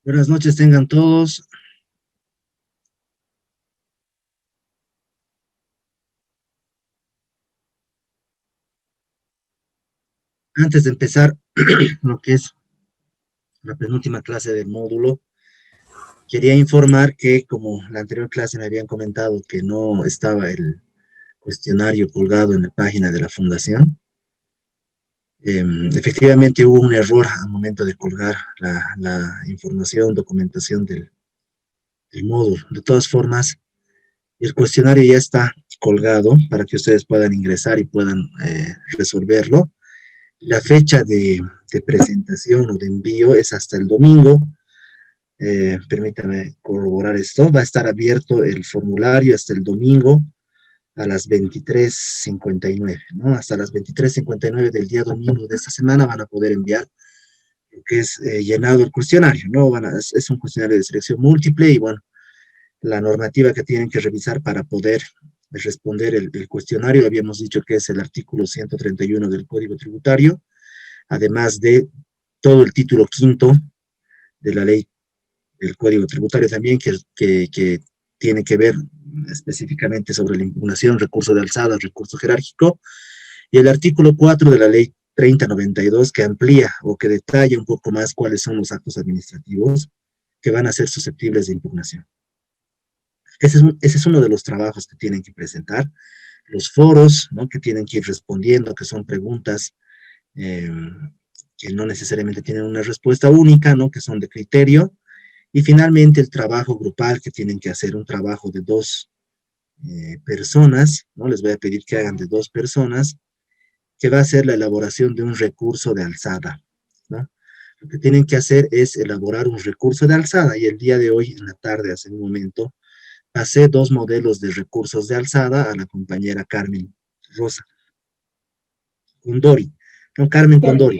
Buenas noches tengan todos. Antes de empezar lo que es la penúltima clase del módulo, quería informar que como la anterior clase me habían comentado que no estaba el cuestionario colgado en la página de la fundación, efectivamente hubo un error al momento de colgar la información, documentación del módulo. De todas formas, el cuestionario ya está colgado para que ustedes puedan ingresar y puedan resolverlo. La fecha de presentación o de envío es hasta el domingo. Permítame corroborar esto. Va a estar abierto el formulario hasta el domingo a las 23:59, ¿no? Hasta las 23:59 del día domingo de esta semana van a poder enviar lo que es llenado el cuestionario, ¿no? Es un cuestionario de selección múltiple y, bueno, la normativa que tienen que revisar para poder responder el cuestionario, habíamos dicho que es el artículo 131 del Código Tributario, además de todo el título quinto de la ley del Código Tributario también, que tiene que ver específicamente sobre la impugnación, recurso de alzada, recurso jerárquico, y el artículo 4 de la ley 3092, que amplía o que detalla un poco más cuáles son los actos administrativos que van a ser susceptibles de impugnación. Ese es uno de los trabajos que tienen que presentar. Los foros, ¿no?, que tienen que ir respondiendo, que son preguntas eh, que no necesariamente tienen una respuesta única, ¿no?, que son de criterio. Y finalmente el trabajo grupal, que tienen que hacer un trabajo de dos personas, ¿no? Les voy a pedir que hagan de dos personas, que va a ser la elaboración de un recurso de alzada, ¿no? Lo que tienen que hacer es elaborar un recurso de alzada, y el día de hoy, en la tarde, hace un momento, pasé dos modelos de recursos de alzada a la compañera Carmen Rosa Condori, no, Carmen Condori.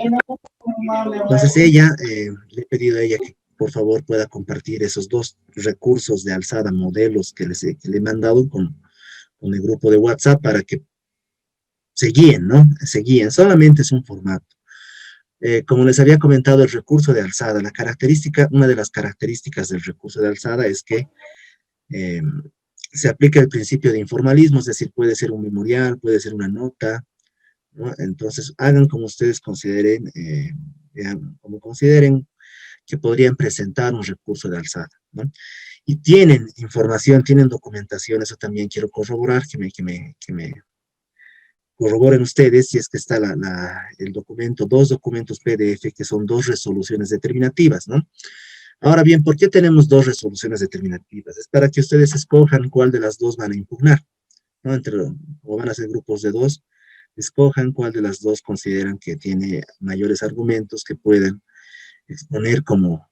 Entonces le he pedido a ella que por favor pueda compartir esos dos recursos de alzada, modelos que le he mandado con el grupo de WhatsApp para que se guíen, ¿no? Se guíen, solamente es un formato. Como les había comentado, el recurso de alzada, una de las características del recurso de alzada es que eh, se aplica el principio de informalismo, es decir, puede ser un memorial, puede ser una nota, ¿no? Entonces, hagan como ustedes consideren, como consideren que podrían presentar un recurso de alzada, ¿no? Y tienen información, tienen documentación, eso también quiero corroborar, que me corroboren ustedes si es que está el documento, dos documentos PDF, que son dos resoluciones determinativas, ¿no? Ahora bien, ¿por qué tenemos dos resoluciones determinativas? Es para que ustedes escojan cuál de las dos van a impugnar, ¿no? Como van a ser grupos de dos, escojan cuál de las dos consideran que tiene mayores argumentos que pueden exponer como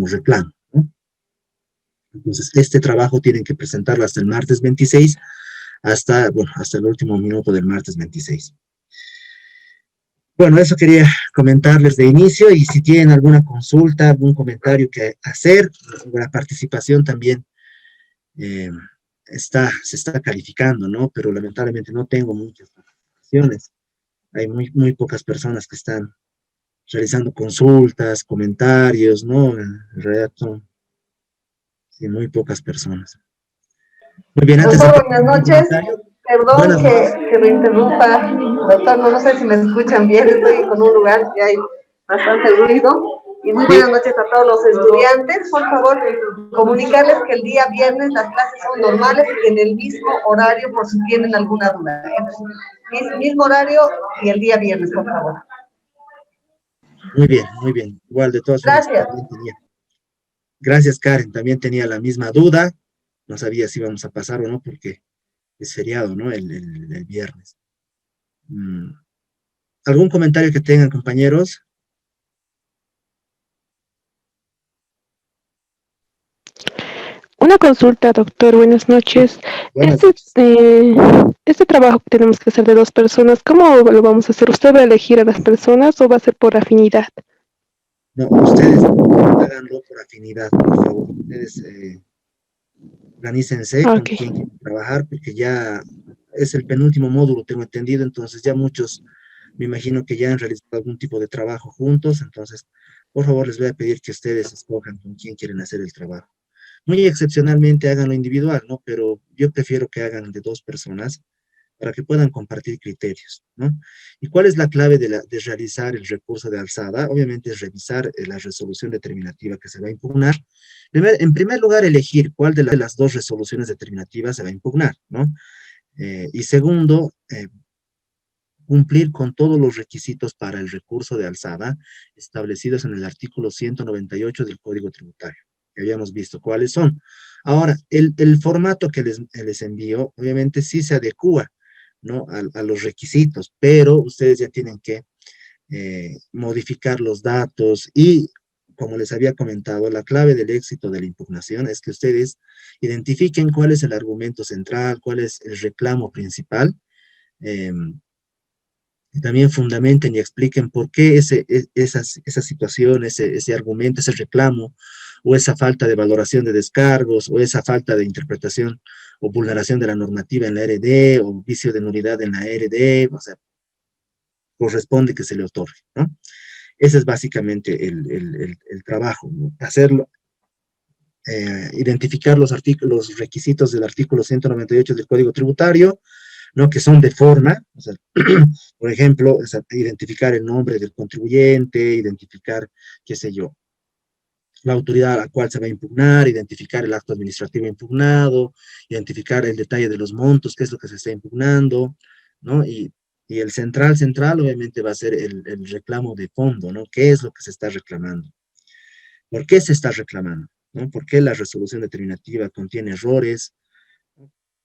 reclamo, ¿no? Entonces, este trabajo tienen que presentarlo hasta el martes 26, hasta el último minuto del martes 26. Bueno, eso quería comentarles de inicio, y si tienen alguna consulta, algún comentario que hacer, la participación también eh, se está calificando, ¿no? Pero lamentablemente no tengo muchas participaciones. Hay muy pocas personas que están realizando consultas, comentarios, ¿no? En realidad son sí, muy pocas personas. Muy bien, antes de Doctor, empezar, buenas noches. Perdón buenas noches. que me interrumpa, doctor, no sé si me escuchan bien, estoy en un lugar que hay bastante ruido. Y muy buenas noches a todos los estudiantes. Por favor, comunicarles que el día viernes las clases son normales y en el mismo horario, por si tienen alguna duda. Mismo horario y el día viernes, por favor. Muy bien, muy bien. Igual, de todas formas, Gracias. gracias, Karen, también tenía la misma duda. No sabía si íbamos a pasar o no, porque es feriado, ¿no? El viernes. ¿Algún comentario que tengan, compañeros? Una consulta, doctor, buenas noches. Buenas noches. Este trabajo que tenemos que hacer de dos personas, ¿cómo lo vamos a hacer? ¿Usted va a elegir a las personas o va a ser por afinidad? No, ustedes háganlo por afinidad, por favor. Ustedes organícense con Ok. quién quieren trabajar, porque ya es el penúltimo módulo, tengo entendido, entonces ya muchos, me imagino que ya han realizado algún tipo de trabajo juntos, entonces por favor les voy a pedir que ustedes escojan con quién quieren hacer el trabajo. Muy excepcionalmente háganlo individual, ¿no? Pero yo prefiero que hagan de dos personas para que puedan compartir criterios, ¿no? ¿Y cuál es la clave de realizar el recurso de alzada? Obviamente es revisar la resolución determinativa que se va a impugnar. En primer lugar, elegir cuál de las dos resoluciones determinativas se va a impugnar, ¿no? Y segundo, cumplir con todos los requisitos para el recurso de alzada establecidos en el artículo 198 del Código Tributario, que habíamos visto cuáles son. Ahora, el formato que les envío, obviamente sí se adecua, ¿no? A los requisitos, pero ustedes ya tienen que modificar los datos y, como les había comentado, la clave del éxito de la impugnación es que ustedes identifiquen cuál es el argumento central, cuál es el reclamo principal, eh, y también fundamenten y expliquen por qué esa situación, ese argumento, ese reclamo, o esa falta de valoración de descargos, o esa falta de interpretación o vulneración de la normativa en la ARD, o vicio de nulidad en la ARD, o sea, corresponde que se le otorgue, ¿no? Ese es básicamente el trabajo, ¿no? Hacerlo, identificar los requisitos del artículo 198 del Código Tributario, ¿no? Que son de forma, o sea, por ejemplo, o sea, identificar el nombre del contribuyente, identificar, qué sé yo, la autoridad a la cual se va a impugnar, identificar el acto administrativo impugnado, identificar el detalle de los montos, qué es lo que se está impugnando, ¿no? Y el central, obviamente, va a ser el reclamo de fondo, ¿no? ¿Qué es lo que se está reclamando? ¿Por qué se está reclamando? ¿No? ¿Por qué la resolución determinativa contiene errores?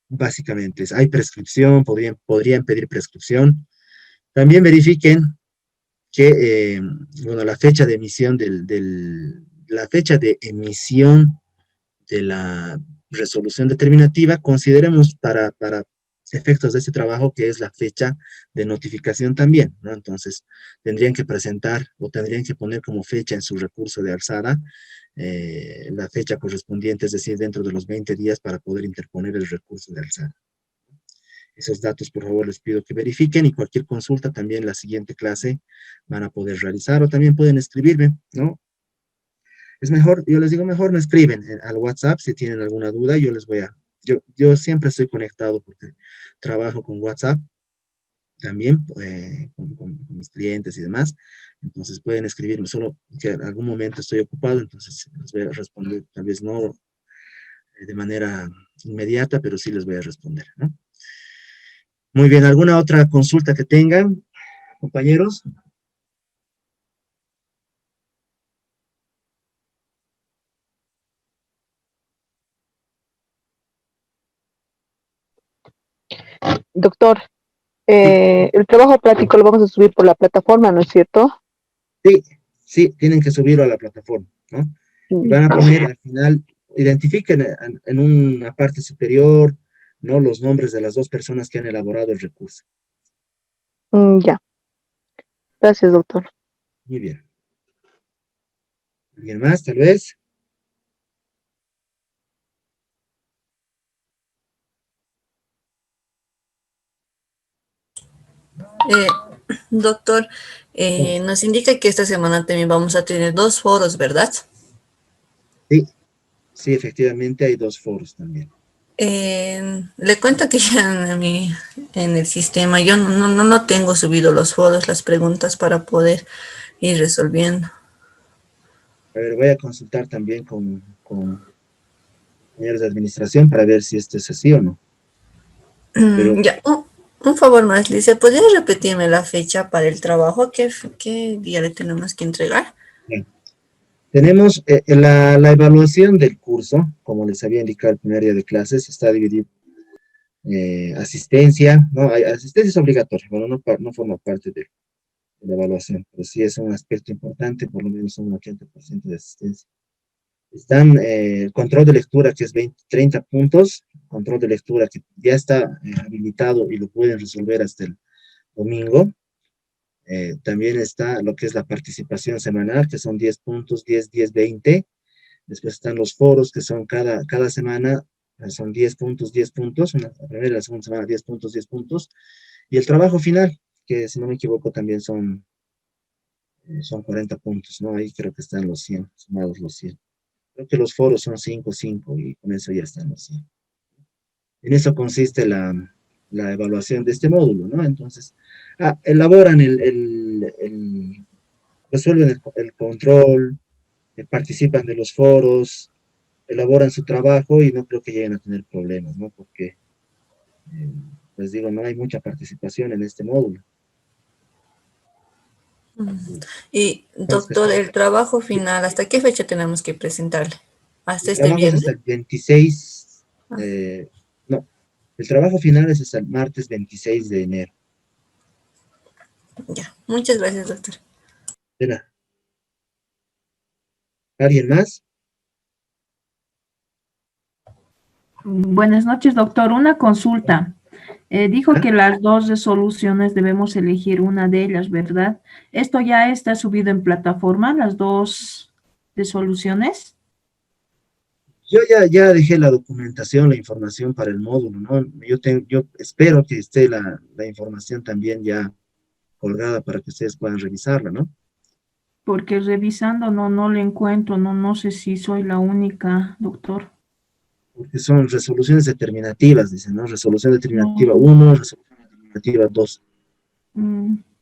Básicamente, hay prescripción, podrían pedir prescripción. También verifiquen que, bueno, la fecha de emisión la fecha de emisión de la resolución determinativa, consideremos para efectos de este trabajo que es la fecha de notificación también, ¿no? Entonces, tendrían que presentar o tendrían que poner como fecha en su recurso de alzada la fecha correspondiente, es decir, dentro de los 20 días para poder interponer el recurso de alzada. Esos datos, por favor, les pido que verifiquen y cualquier consulta también la siguiente clase van a poder realizar o también pueden escribirme, ¿no? Es mejor, yo les digo, mejor me escriben al WhatsApp si tienen alguna duda, yo siempre estoy conectado porque trabajo con WhatsApp también, con mis clientes y demás, entonces pueden escribirme, solo que en algún momento estoy ocupado, entonces les voy a responder, tal vez no de manera inmediata, pero sí les voy a responder, ¿no? Muy bien, ¿alguna otra consulta que tengan, compañeros? Doctor, Sí, el trabajo práctico lo vamos a subir por la plataforma, ¿no es cierto? sí, sí, tienen que subirlo a la plataforma, ¿no? Y van a poner al final, identifiquen en una parte superior, ¿no? Los nombres de las dos personas que han elaborado el recurso. Ya, gracias, doctor. Muy bien. ¿Alguien más, tal vez? Eh, Doctor, nos indica que esta semana también vamos a tener dos foros, ¿verdad? Sí, sí, efectivamente hay dos foros también. Le cuento que ya en el sistema yo no tengo subido los foros, las preguntas para poder ir resolviendo. A ver, voy a consultar también con compañeros de administración para ver si esto es así o no. Pero Ya, un favor más, Licia, ¿podría repetirme la fecha para el trabajo? ¿Qué día le tenemos que entregar? bien. Tenemos la evaluación del curso, como les había indicado el primer día de clases, está dividido asistencia, ¿no? Asistencia es obligatoria, bueno, no forma parte de la evaluación, pero sí es un aspecto importante, por lo menos un 80% de asistencia. Están el control de lectura, que es 30 puntos, control de lectura que ya está habilitado y lo pueden resolver hasta el domingo. También está lo que es la participación semanal, que son 10 puntos, 10, 10, 20. Después están los foros, que son cada semana, son 10 puntos, 10 puntos. La primera y la segunda semana, 10 puntos, 10 puntos. Y el trabajo final, que si no me equivoco también son son 40 puntos, ¿no? Ahí creo que están los 100, sumados los 100. Creo que los foros son 5, 5 y con eso ya están los 100. En eso consiste la evaluación de este módulo, ¿no? Entonces, elaboran resuelven el control, participan de los foros, elaboran su trabajo y no creo que lleguen a tener problemas, ¿no? Porque, pues digo, no hay mucha participación en este módulo. Y, doctor, el trabajo final, ¿hasta qué fecha tenemos que presentarle? ¿Hasta este trabajo es viernes? hasta el 26, no, el trabajo final es hasta el martes 26 de enero. Ya, muchas gracias, doctor. De nada. ¿Alguien más? Buenas noches, doctor. Una consulta. Dijo que las dos resoluciones debemos elegir una de ellas, ¿verdad? ¿Esto ya está subido en plataforma, las dos resoluciones? Yo ya dejé la documentación, la información para el módulo, ¿no? Yo espero que esté la información también ya colgada para que ustedes puedan revisarla, ¿no? Porque revisando no le encuentro, no sé si soy la única, doctor. Porque son resoluciones determinativas, dicen, ¿no? Resolución determinativa 1, resolución determinativa 2.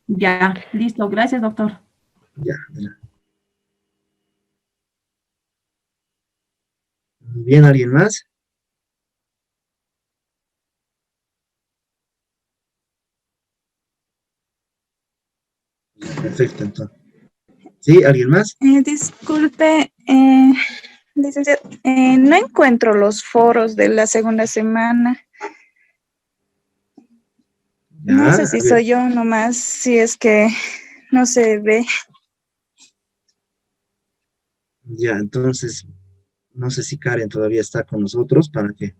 Ya, listo. Gracias, doctor. Ya, de nada. ¿Bien, alguien más? Perfecto, entonces. ¿Sí? ¿Alguien más? Disculpe, licenciado, no encuentro los foros de la segunda semana. Ya, No sé si a ver. soy yo nomás, si es que no se ve. Ya, entonces, no sé si Karen todavía está con nosotros para que...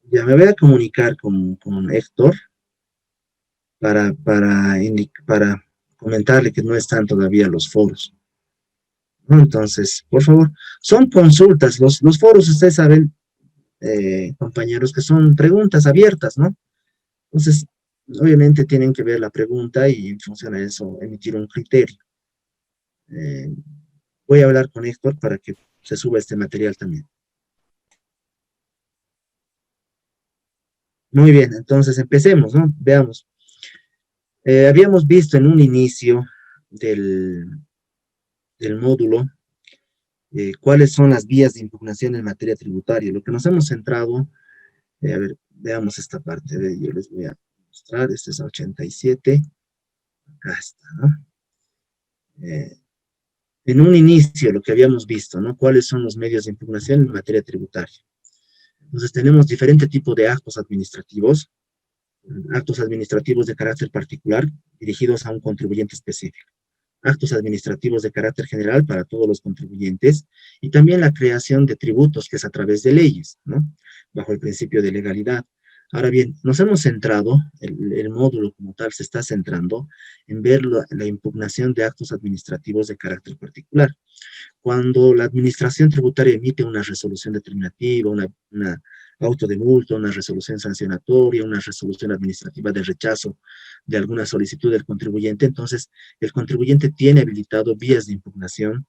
Ya, me voy a comunicar con Héctor para comentarle que no están todavía los foros, ¿no? Entonces, por favor, son consultas, los foros, ustedes saben, compañeros, que son preguntas abiertas, ¿no? Entonces, obviamente tienen que ver la pregunta y en función a eso emitir un criterio. Voy a hablar con Héctor para que se suba este material también. Muy bien, entonces empecemos, ¿no? Veamos. Habíamos visto en un inicio del módulo cuáles son las vías de impugnación en materia tributaria. Lo que nos hemos centrado, a ver, veamos esta parte, yo les voy a mostrar, este es 87, acá está, ¿no? En un inicio lo que habíamos visto, ¿no? ¿Cuáles son los medios de impugnación en materia tributaria? Entonces tenemos diferentes tipos de actos administrativos de carácter particular dirigidos a un contribuyente específico, actos administrativos de carácter general para todos los contribuyentes, y también la creación de tributos, que es a través de leyes, ¿no? Bajo el principio de legalidad. Ahora bien, nos hemos centrado, el módulo como tal se está centrando en ver la impugnación de actos administrativos de carácter particular. Cuando la administración tributaria emite una resolución determinativa, una auto de multa, una resolución sancionatoria, una resolución administrativa de rechazo de alguna solicitud del contribuyente, entonces el contribuyente tiene habilitado vías de impugnación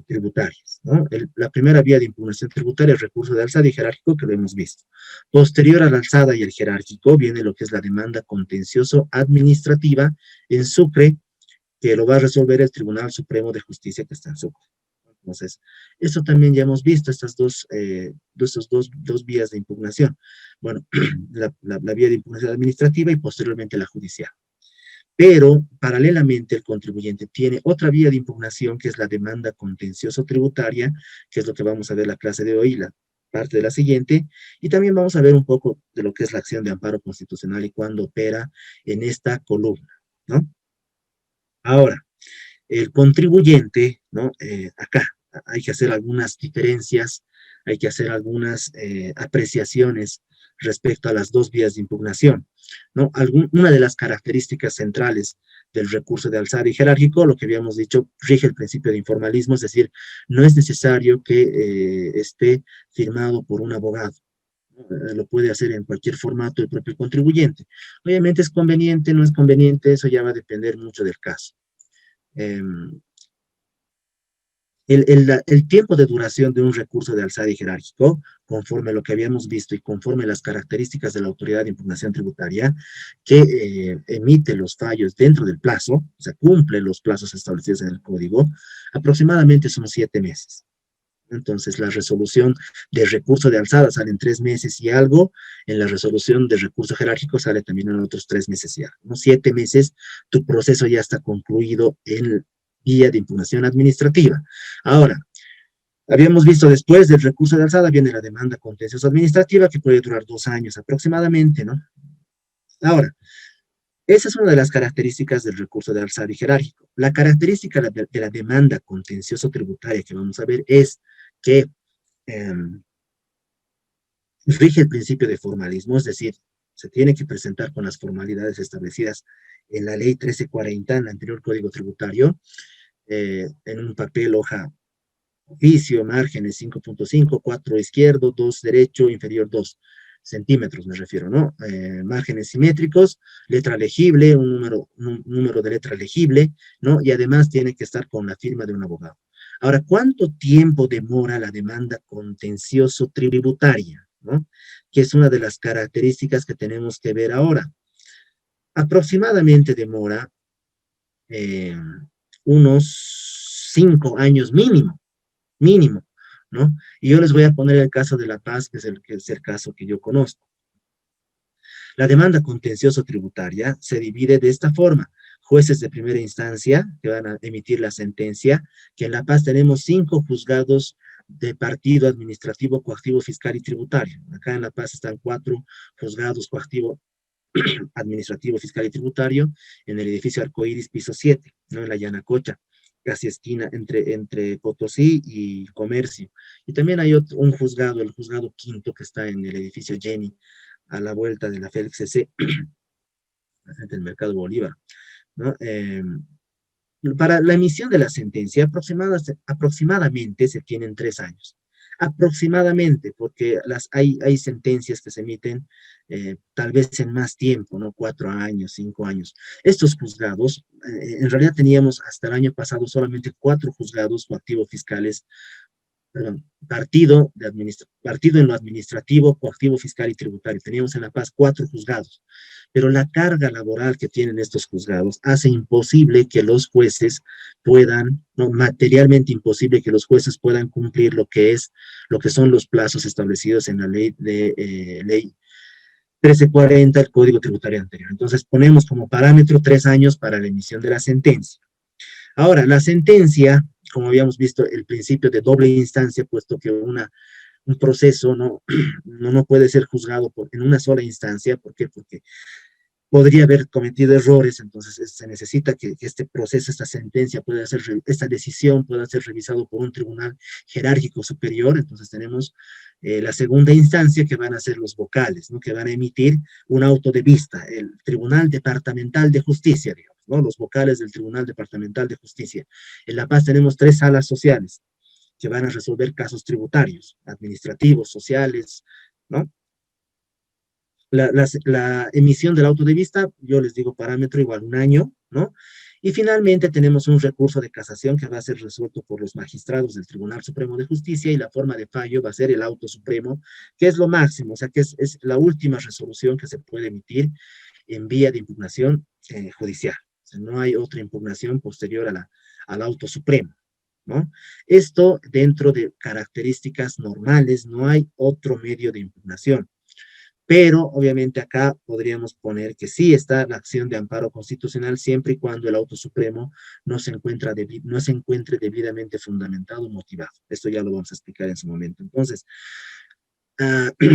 tributarias, ¿no? La primera vía de impugnación tributaria es recurso de alzada y jerárquico, que lo hemos visto. Posterior a la alzada y el jerárquico viene lo que es la demanda contencioso administrativa en Sucre, que lo va a resolver el Tribunal Supremo de Justicia que está en Sucre. Entonces, eso también ya hemos visto, estas dos vías de impugnación. Bueno, la vía de impugnación administrativa y posteriormente la judicial. Pero, paralelamente, el contribuyente tiene otra vía de impugnación, que es la demanda contencioso tributaria, que es lo que vamos a ver en la clase de hoy, la parte de la siguiente, y también vamos a ver un poco de lo que es la acción de amparo constitucional y cuándo opera en esta columna, ¿no? Ahora, el contribuyente, ¿no? Acá hay que hacer algunas diferencias, hay que hacer algunas apreciaciones respecto a las dos vías de impugnación, ¿no? Una de las características centrales del recurso de alzada y jerárquico, lo que habíamos dicho, rige el principio de informalismo, es decir, no es necesario que esté firmado por un abogado, Lo puede hacer en cualquier formato el propio contribuyente. Obviamente es conveniente, no es conveniente, eso ya va a depender mucho del caso. El tiempo de duración de un recurso de alzada y jerárquico, conforme a lo que habíamos visto y conforme a las características de la autoridad de impugnación tributaria, que emite los fallos dentro del plazo, o sea, cumple los plazos establecidos en el código, aproximadamente son 7 meses. Entonces, la resolución de recurso de alzada sale en 3 meses y algo, en la resolución de recurso jerárquico sale también en otros 3 meses y algo, ¿no? 7 meses, tu proceso ya está concluido en vía de impugnación administrativa. Ahora, habíamos visto después del recurso de alzada viene la demanda contenciosa administrativa que puede durar 2 años aproximadamente, ¿no? Ahora, esa es una de las características del recurso de alzada y jerárquico. La característica de la demanda contencioso tributaria que vamos a ver es que rige el principio de formalismo, es decir, se tiene que presentar con las formalidades establecidas en la ley 1340, en el anterior Código Tributario, en un papel, hoja, oficio, márgenes 5.5, 4 izquierdo, 2 derecho, inferior 2 centímetros, me refiero, ¿no? Márgenes simétricos, letra legible, un número de letra legible, ¿no? Y además tiene que estar con la firma de un abogado. Ahora, ¿cuánto tiempo demora la demanda contencioso tributaria, ¿no? Que es una de las características que tenemos que ver ahora. Aproximadamente demora unos 5 años mínimo, ¿no? Y yo les voy a poner el caso de La Paz, que es el caso que yo conozco. La demanda contencioso tributaria se divide de esta forma. Jueces de primera instancia que van a emitir la sentencia, que en La Paz tenemos 5 juzgados de partido administrativo, coactivo, fiscal y tributario. Acá en La Paz están 4 juzgados coactivo, administrativo, fiscal y tributario, en el edificio Arcoíris, piso 7, ¿no? En la Yanacocha, casi esquina entre Potosí y Comercio. Y también hay un juzgado, el juzgado quinto, que está en el edificio Jenny, a la vuelta de la Félix CC, del Mercado Bolívar, ¿no? Para la emisión de la sentencia, aproximadamente se tienen 3 años. Aproximadamente, porque hay sentencias que se emiten tal vez en más tiempo, ¿no? 4 años, 5 años. Estos juzgados, en realidad teníamos hasta el año pasado solamente 4 juzgados coactivos fiscales, perdón, partido en lo administrativo, coactivo, fiscal y tributario. Teníamos en La Paz 4 juzgados, pero la carga laboral que tienen estos juzgados hace imposible que los jueces puedan, no, materialmente imposible que los jueces puedan cumplir lo que son los plazos establecidos en la ley 1340, el Código Tributario anterior. Entonces ponemos como parámetro 3 años para la emisión de la sentencia. Ahora, la sentencia, como habíamos visto, el principio de doble instancia, puesto que un proceso no puede ser juzgado en una sola instancia. ¿Por qué? Porque podría haber cometido errores, entonces se necesita que este proceso, esta sentencia, esta decisión pueda ser revisado por un tribunal jerárquico superior. Entonces tenemos la segunda instancia, que van a ser los vocales, ¿no? Que van a emitir un auto de vista, el Tribunal Departamental de Justicia, digamos, ¿no? Los vocales del Tribunal Departamental de Justicia. En La Paz tenemos 3 salas sociales que van a resolver casos tributarios, administrativos, sociales, ¿no? La emisión del auto de vista, yo les digo parámetro igual 1 año, ¿no? Y finalmente tenemos un recurso de casación que va a ser resuelto por los magistrados del Tribunal Supremo de Justicia, y la forma de fallo va a ser el auto supremo, que es lo máximo, o sea, que es la última resolución que se puede emitir en vía de impugnación judicial. O sea, no hay otra impugnación posterior al auto supremo, ¿no? Esto dentro de características normales, no hay otro medio de impugnación. Pero obviamente acá podríamos poner que sí está la acción de amparo constitucional siempre y cuando el auto supremo no se encuentre debidamente fundamentado o motivado. Esto ya lo vamos a explicar en su momento. Entonces,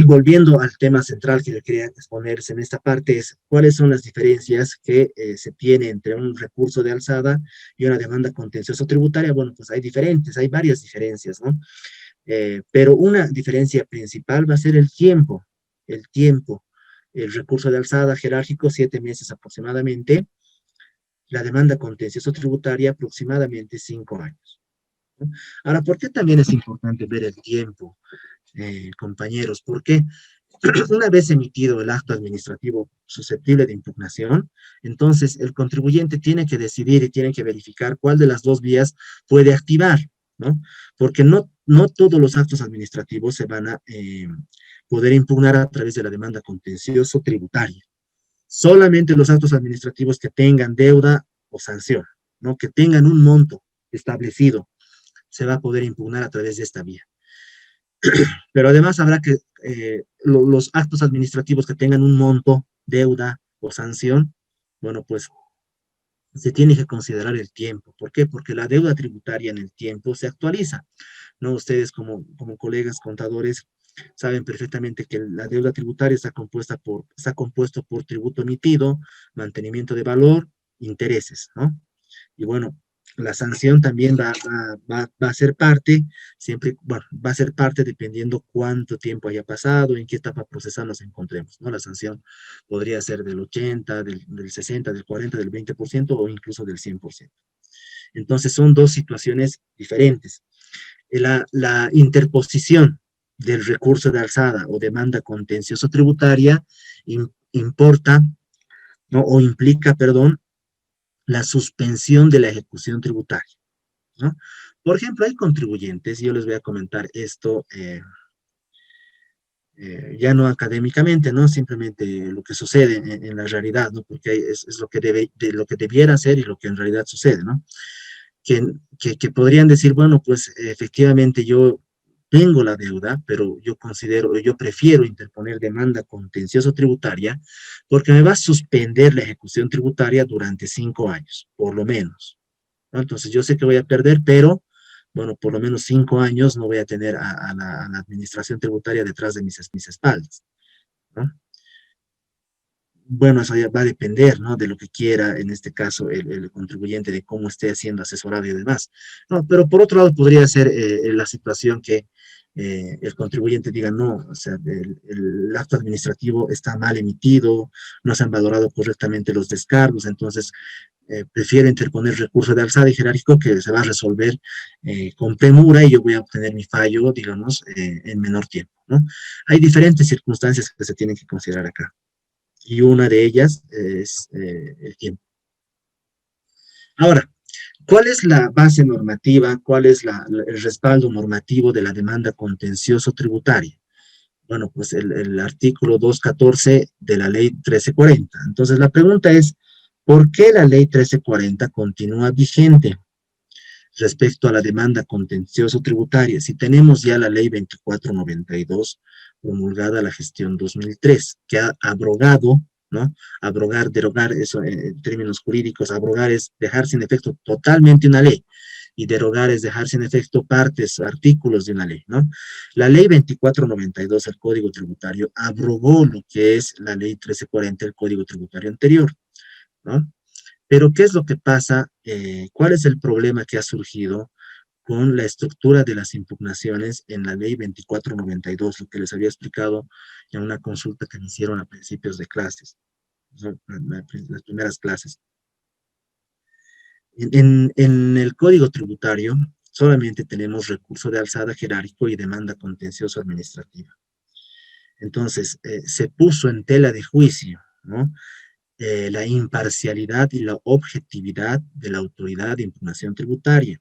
volviendo al tema central que yo quería exponerse en esta parte, es cuáles son las diferencias que se tiene entre un recurso de alzada y una demanda contencioso tributaria. Bueno, pues hay varias diferencias, ¿no? Pero una diferencia principal va a ser el tiempo. El recurso de alzada jerárquico, 7 meses aproximadamente. La demanda contencioso tributaria, aproximadamente 5 años. ¿No? Ahora, ¿por qué también es importante ver el tiempo, compañeros? Porque Una vez emitido el acto administrativo susceptible de impugnación, entonces el contribuyente tiene que decidir y tiene que verificar cuál de las dos vías puede activar, ¿no? Porque no todos los actos administrativos se van a poder impugnar a través de la demanda contencioso tributaria. Solamente los actos administrativos que tengan deuda o sanción, ¿no? Que tengan un monto establecido, se va a poder impugnar a través de esta vía. Pero además habrá que, los actos administrativos que tengan un monto, deuda o sanción, bueno, pues se tiene que considerar el tiempo. ¿Por qué? Porque la deuda tributaria en el tiempo se actualiza, ¿no? Ustedes como colegas contadores saben perfectamente que la deuda tributaria está compuesto por tributo emitido, mantenimiento de valor, intereses, ¿no? Y bueno, la sanción también va a ser parte, va a ser parte dependiendo cuánto tiempo haya pasado, en qué etapa procesal nos encontremos, ¿no? La sanción podría ser del 80, del 60, del 40, del 20% o incluso del 100%. Entonces son dos situaciones diferentes. La interposición del recurso de alzada o demanda contencioso tributaria importa, ¿no? O implica, perdón, la suspensión de la ejecución tributaria, ¿no? Por ejemplo, hay contribuyentes, yo les voy a comentar esto, ya no académicamente, ¿no? Simplemente lo que sucede en la realidad, ¿no? Porque es lo que lo que debiera ser y lo que en realidad sucede, ¿no? Que podrían decir, bueno, pues efectivamente yo tengo la deuda, pero yo prefiero interponer demanda contencioso tributaria porque me va a suspender la ejecución tributaria durante 5 años, por lo menos, ¿no? Entonces yo sé que voy a perder, pero, bueno, por lo menos 5 años no voy a tener a la administración tributaria detrás de mis espaldas, ¿no? Bueno, eso ya va a depender, ¿no? De lo que quiera, en este caso, el contribuyente, de cómo esté siendo asesorado y demás. No, pero por otro lado podría ser la situación que el contribuyente diga, no, o sea, el acto administrativo está mal emitido, no se han valorado correctamente los descargos, entonces prefiero interponer recurso de alzada y jerárquico que se va a resolver con premura y yo voy a obtener mi fallo, digamos, en menor tiempo, ¿no? Hay diferentes circunstancias que se tienen que considerar acá. Y una de ellas es el tiempo. Ahora, ¿cuál es la base normativa? ¿Cuál es el respaldo normativo de la demanda contencioso tributaria? Bueno, pues el artículo 214 de la ley 1340. Entonces, la pregunta es, ¿por qué la ley 1340 continúa vigente respecto a la demanda contencioso tributaria? Si tenemos ya la ley 2492, promulgada la gestión 2003, que ha abrogado, ¿no? Abrogar, derogar, eso en términos jurídicos, abrogar es dejar sin efecto totalmente una ley, y derogar es dejar sin efecto partes, artículos de una ley, ¿no? La ley 2492, el Código Tributario, abrogó lo que es la ley 1340, el Código Tributario anterior, ¿no? Pero, ¿qué es lo que pasa? ¿Cuál es el problema que ha surgido con la estructura de las impugnaciones en la ley 2492, lo que les había explicado en una consulta que me hicieron a principios de clases, las primeras clases? En el Código Tributario solamente tenemos recurso de alzada jerárquico y demanda contencioso administrativa. Entonces, se puso en tela de juicio, ¿no? La imparcialidad y la objetividad de la autoridad de impugnación tributaria.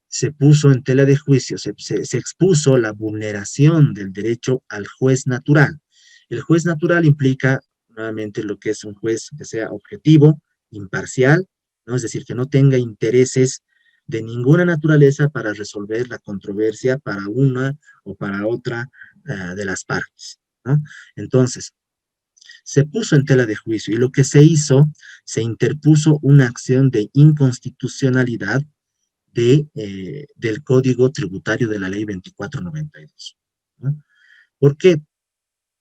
Se puso en tela de juicio, se expuso la vulneración del derecho al juez natural. El juez natural implica, nuevamente, lo que es un juez que sea objetivo, imparcial, ¿no? Es decir, que no tenga intereses de ninguna naturaleza para resolver la controversia para una o para otra de las partes, ¿no? Entonces, se puso en tela de juicio y lo que se hizo, se interpuso una acción de inconstitucionalidad del Código Tributario de la Ley 2492, ¿no? ¿Por qué?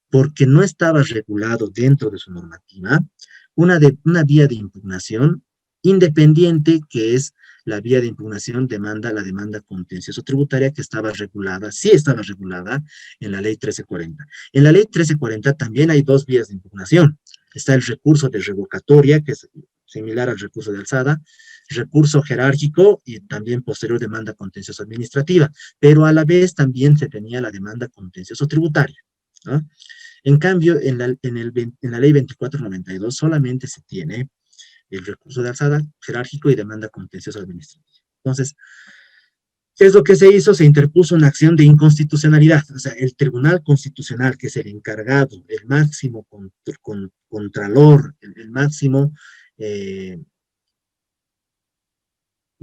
Porque no estaba regulado dentro de su normativa una vía de impugnación independiente, que es la vía de impugnación la demanda contencioso tributaria, que estaba regulada, sí estaba regulada en la ley 1340. En la ley 1340 también hay dos vías de impugnación. Está el recurso de revocatoria, que es similar al recurso de alzada, recurso jerárquico y también posterior demanda contencioso administrativa, pero a la vez también se tenía la demanda contencioso tributaria. ¿no? En cambio, en la ley 2492 solamente se tiene el recurso de alzada jerárquico y demanda contenciosa administrativa. Entonces, ¿qué es lo que se hizo? Se interpuso una acción de inconstitucionalidad. O sea, el Tribunal Constitucional, que es el encargado, el máximo contralor, el máximo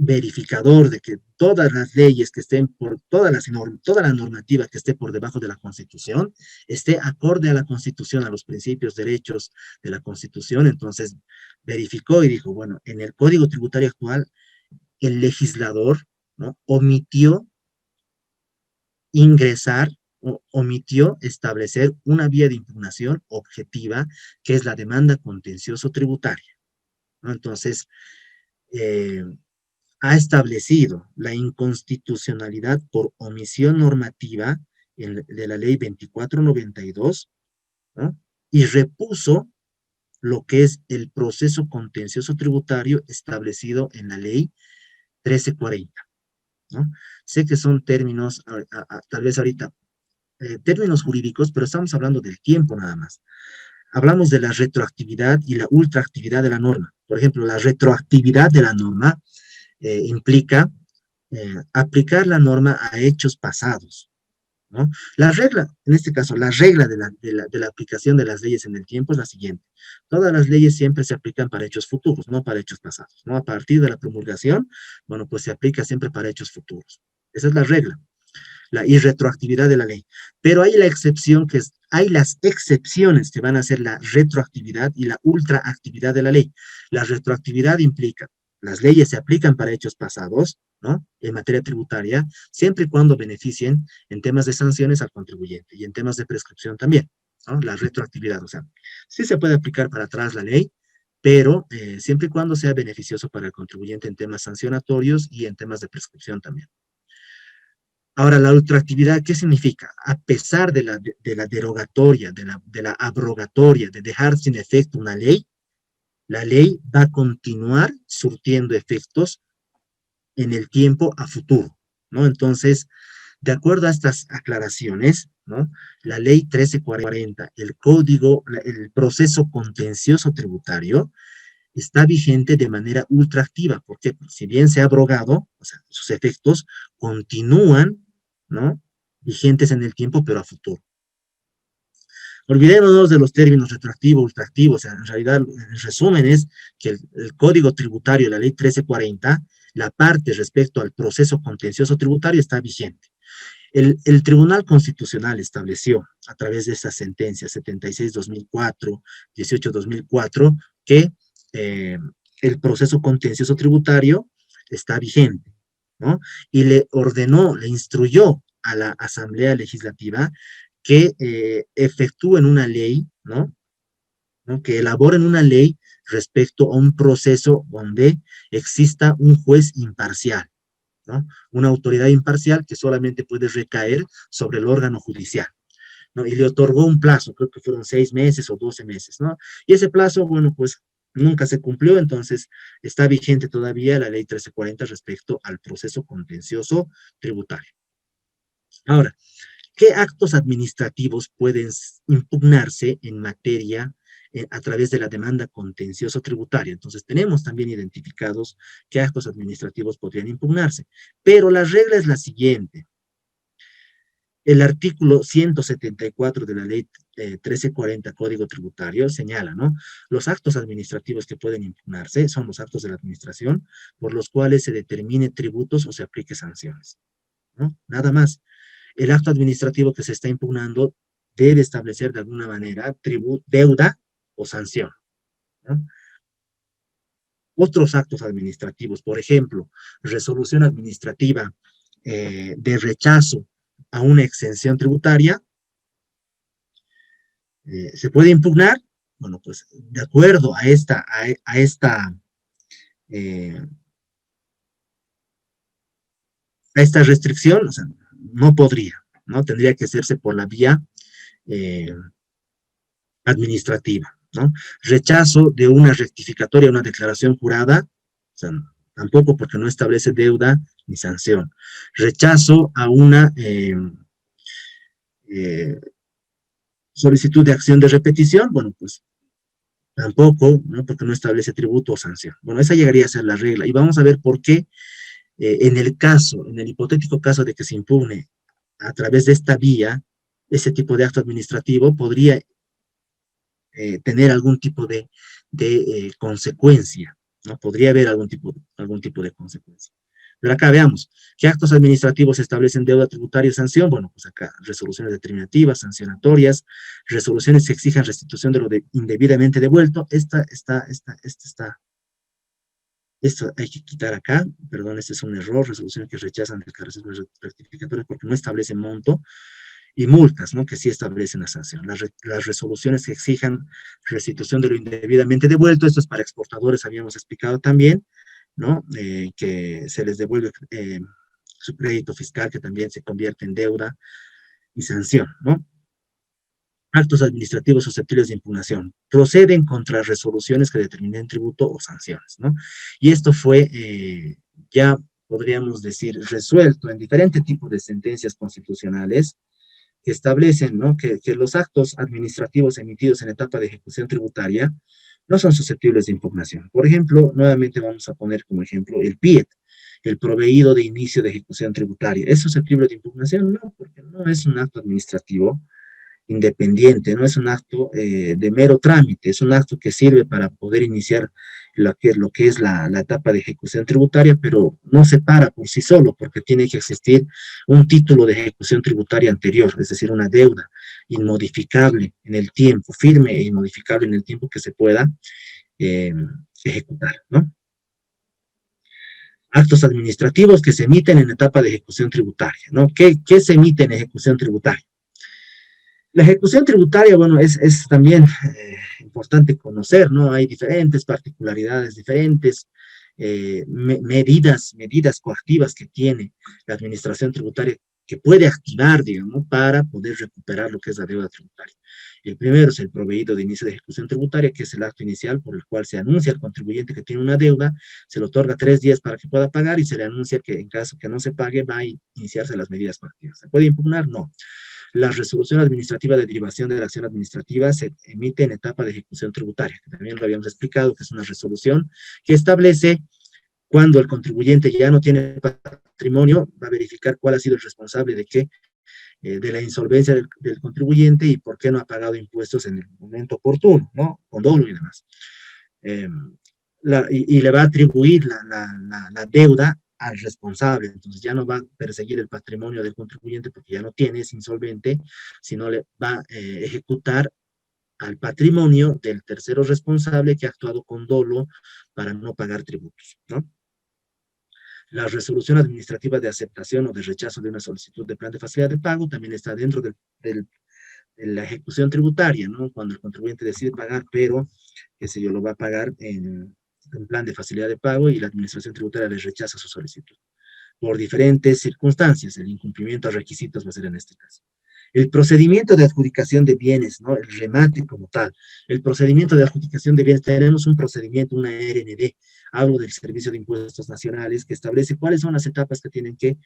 verificador de que todas las leyes que estén toda la normativa que esté por debajo de la Constitución, esté acorde a la Constitución, a los principios, derechos de la Constitución. Entonces, verificó y dijo, bueno, en el Código Tributario actual, el legislador, ¿no?, omitió ingresar o omitió establecer una vía de impugnación objetiva, que es la demanda contencioso tributaria, ¿no? Entonces, ha establecido la inconstitucionalidad por omisión normativa de la ley 2492, ¿no?, y repuso lo que es el proceso contencioso tributario establecido en la ley 1340, ¿no? Sé que son términos, tal vez ahorita, términos jurídicos, pero estamos hablando del tiempo nada más. Hablamos de la retroactividad y la ultraactividad de la norma. Por ejemplo, la retroactividad de la norma implica aplicar la norma a hechos pasados, ¿no? La regla, en este caso, la regla de la aplicación de las leyes en el tiempo es la siguiente. Todas las leyes siempre se aplican para hechos futuros, no para hechos pasados, ¿no? A partir de la promulgación, bueno, pues se aplica siempre para hechos futuros. Esa es la regla, la irretroactividad de la ley. Pero hay la excepción hay las excepciones que van a ser la retroactividad y la ultraactividad de la ley. La retroactividad implica, las leyes se aplican para hechos pasados, ¿no?, en materia tributaria, siempre y cuando beneficien en temas de sanciones al contribuyente y en temas de prescripción también, ¿no? La retroactividad, o sea, sí se puede aplicar para atrás la ley, pero siempre y cuando sea beneficioso para el contribuyente en temas sancionatorios y en temas de prescripción también. Ahora, la ultraactividad, ¿qué significa? A pesar de la derogatoria, de la abrogatoria, de dejar sin efecto una ley, la ley va a continuar surtiendo efectos en el tiempo a futuro, ¿no? Entonces, de acuerdo a estas aclaraciones, ¿no?, la ley 1340, el proceso contencioso tributario, está vigente de manera ultraactiva, porque si bien se ha abrogado, o sea, sus efectos continúan, ¿no?, vigentes en el tiempo, pero a futuro. Olvidémonos de los términos retroactivo, ultraactivo. O sea, en realidad, el resumen es que el Código Tributario, la ley 1340, la parte respecto al proceso contencioso tributario está vigente. El Tribunal Constitucional estableció, a través de esta sentencia 76-2004, 18-2004, que el proceso contencioso tributario está vigente, ¿no? Y le ordenó, le instruyó a la Asamblea Legislativa que efectúen una ley, ¿no?, que elaboren una ley respecto a un proceso donde exista un juez imparcial, ¿no?, una autoridad imparcial que solamente puede recaer sobre el órgano judicial, ¿no? Y le otorgó un plazo, creo que fueron 6 meses o 12 meses, ¿no? Y ese plazo, bueno, pues nunca se cumplió. Entonces está vigente todavía la ley 1340 respecto al proceso contencioso tributario. Ahora, ¿qué actos administrativos pueden impugnarse en materia a través de la demanda contencioso tributaria? Entonces, tenemos también identificados qué actos administrativos podrían impugnarse. Pero la regla es la siguiente. El artículo 174 de la ley 1340 Código Tributario señala, ¿no?, los actos administrativos que pueden impugnarse son los actos de la administración por los cuales se determine tributos o se aplique sanciones, ¿no? Nada más. El acto administrativo que se está impugnando debe establecer de alguna manera deuda o sanción, ¿no? Otros actos administrativos, por ejemplo, resolución administrativa de rechazo a una exención tributaria, se puede impugnar. Bueno, pues de acuerdo a esta restricción, o sea, no podría, ¿no? Tendría que hacerse por la vía administrativa, ¿no? Rechazo de una rectificatoria, una declaración jurada, o sea, tampoco, porque no establece deuda ni sanción. Rechazo a una solicitud de acción de repetición, bueno, pues tampoco, ¿no? Porque no establece tributo o sanción. Bueno, esa llegaría a ser la regla. Y vamos a ver por qué en el hipotético caso de que se impugne a través de esta vía, ese tipo de acto administrativo podría tener algún tipo de consecuencia, ¿no? Podría haber algún tipo de consecuencia. Pero acá veamos, ¿qué actos administrativos establecen deuda tributaria y sanción? Bueno, pues acá, resoluciones determinativas, sancionatorias, resoluciones que exijan restitución de lo indebidamente devuelto. Esto hay que quitar acá, perdón, este es un error, resoluciones que rechazan declaraciones rectificatorias porque no establecen monto, y multas, ¿no? Que sí establecen la sanción. Las resoluciones que exijan restitución de lo indebidamente devuelto, esto es para exportadores, habíamos explicado también, ¿no? Que se les devuelve su crédito fiscal, que también se convierte en deuda y sanción, ¿no? Actos administrativos susceptibles de impugnación. Proceden contra resoluciones que determinen tributo o sanciones, ¿no? Y esto fue, ya podríamos decir, resuelto en diferentes tipos de sentencias constitucionales que establecen, ¿no? que los actos administrativos emitidos en etapa de ejecución tributaria no son susceptibles de impugnación. Por ejemplo, nuevamente vamos a poner como ejemplo el PIET, el proveído de inicio de ejecución tributaria. ¿Es susceptible de impugnación? No, porque no es un acto administrativo independiente, no es un acto de mero trámite, es un acto que sirve para poder iniciar lo que es la etapa de ejecución tributaria, pero no se para por sí solo, porque tiene que existir un título de ejecución tributaria anterior, es decir, una deuda inmodificable en el tiempo, firme e inmodificable en el tiempo que se pueda ejecutar, ¿no? Actos administrativos que se emiten en etapa de ejecución tributaria, ¿no? ¿Qué se emite en ejecución tributaria? La ejecución tributaria, bueno, es también importante conocer, ¿no? Hay diferentes particularidades, diferentes medidas coactivas que tiene la administración tributaria que puede activar, digamos, para poder recuperar lo que es la deuda tributaria. El primero es el proveído de inicio de ejecución tributaria, que es el acto inicial por el cual se anuncia al contribuyente que tiene una deuda, se le otorga 3 días para que pueda pagar y se le anuncia que en caso que no se pague va a iniciarse las medidas coactivas. ¿Se puede impugnar? No. La resolución administrativa de derivación de la acción administrativa se emite en etapa de ejecución tributaria, que también lo habíamos explicado, que es una resolución que establece cuando el contribuyente ya no tiene patrimonio, va a verificar cuál ha sido el responsable de qué, de la insolvencia del contribuyente y por qué no ha pagado impuestos en el momento oportuno, ¿no? Con dolo y demás. Y le va a atribuir la deuda al responsable, entonces ya no va a perseguir el patrimonio del contribuyente porque ya no tiene, es insolvente, sino le va a ejecutar al patrimonio del tercero responsable que ha actuado con dolo para no pagar tributos, ¿no? La resolución administrativa de aceptación o de rechazo de una solicitud de plan de facilidad de pago también está dentro de la ejecución tributaria, ¿no? Cuando el contribuyente decide pagar, pero, qué sé yo, lo va a pagar en plan de facilidad de pago y la administración tributaria le rechaza su solicitud. Por diferentes circunstancias, el incumplimiento a requisitos va a ser en este caso. El procedimiento de adjudicación de bienes, ¿no? El remate como tal. El procedimiento de adjudicación de bienes, tenemos un procedimiento, una RND, hablo del Servicio de Impuestos Nacionales, que establece cuáles son las etapas que tienen que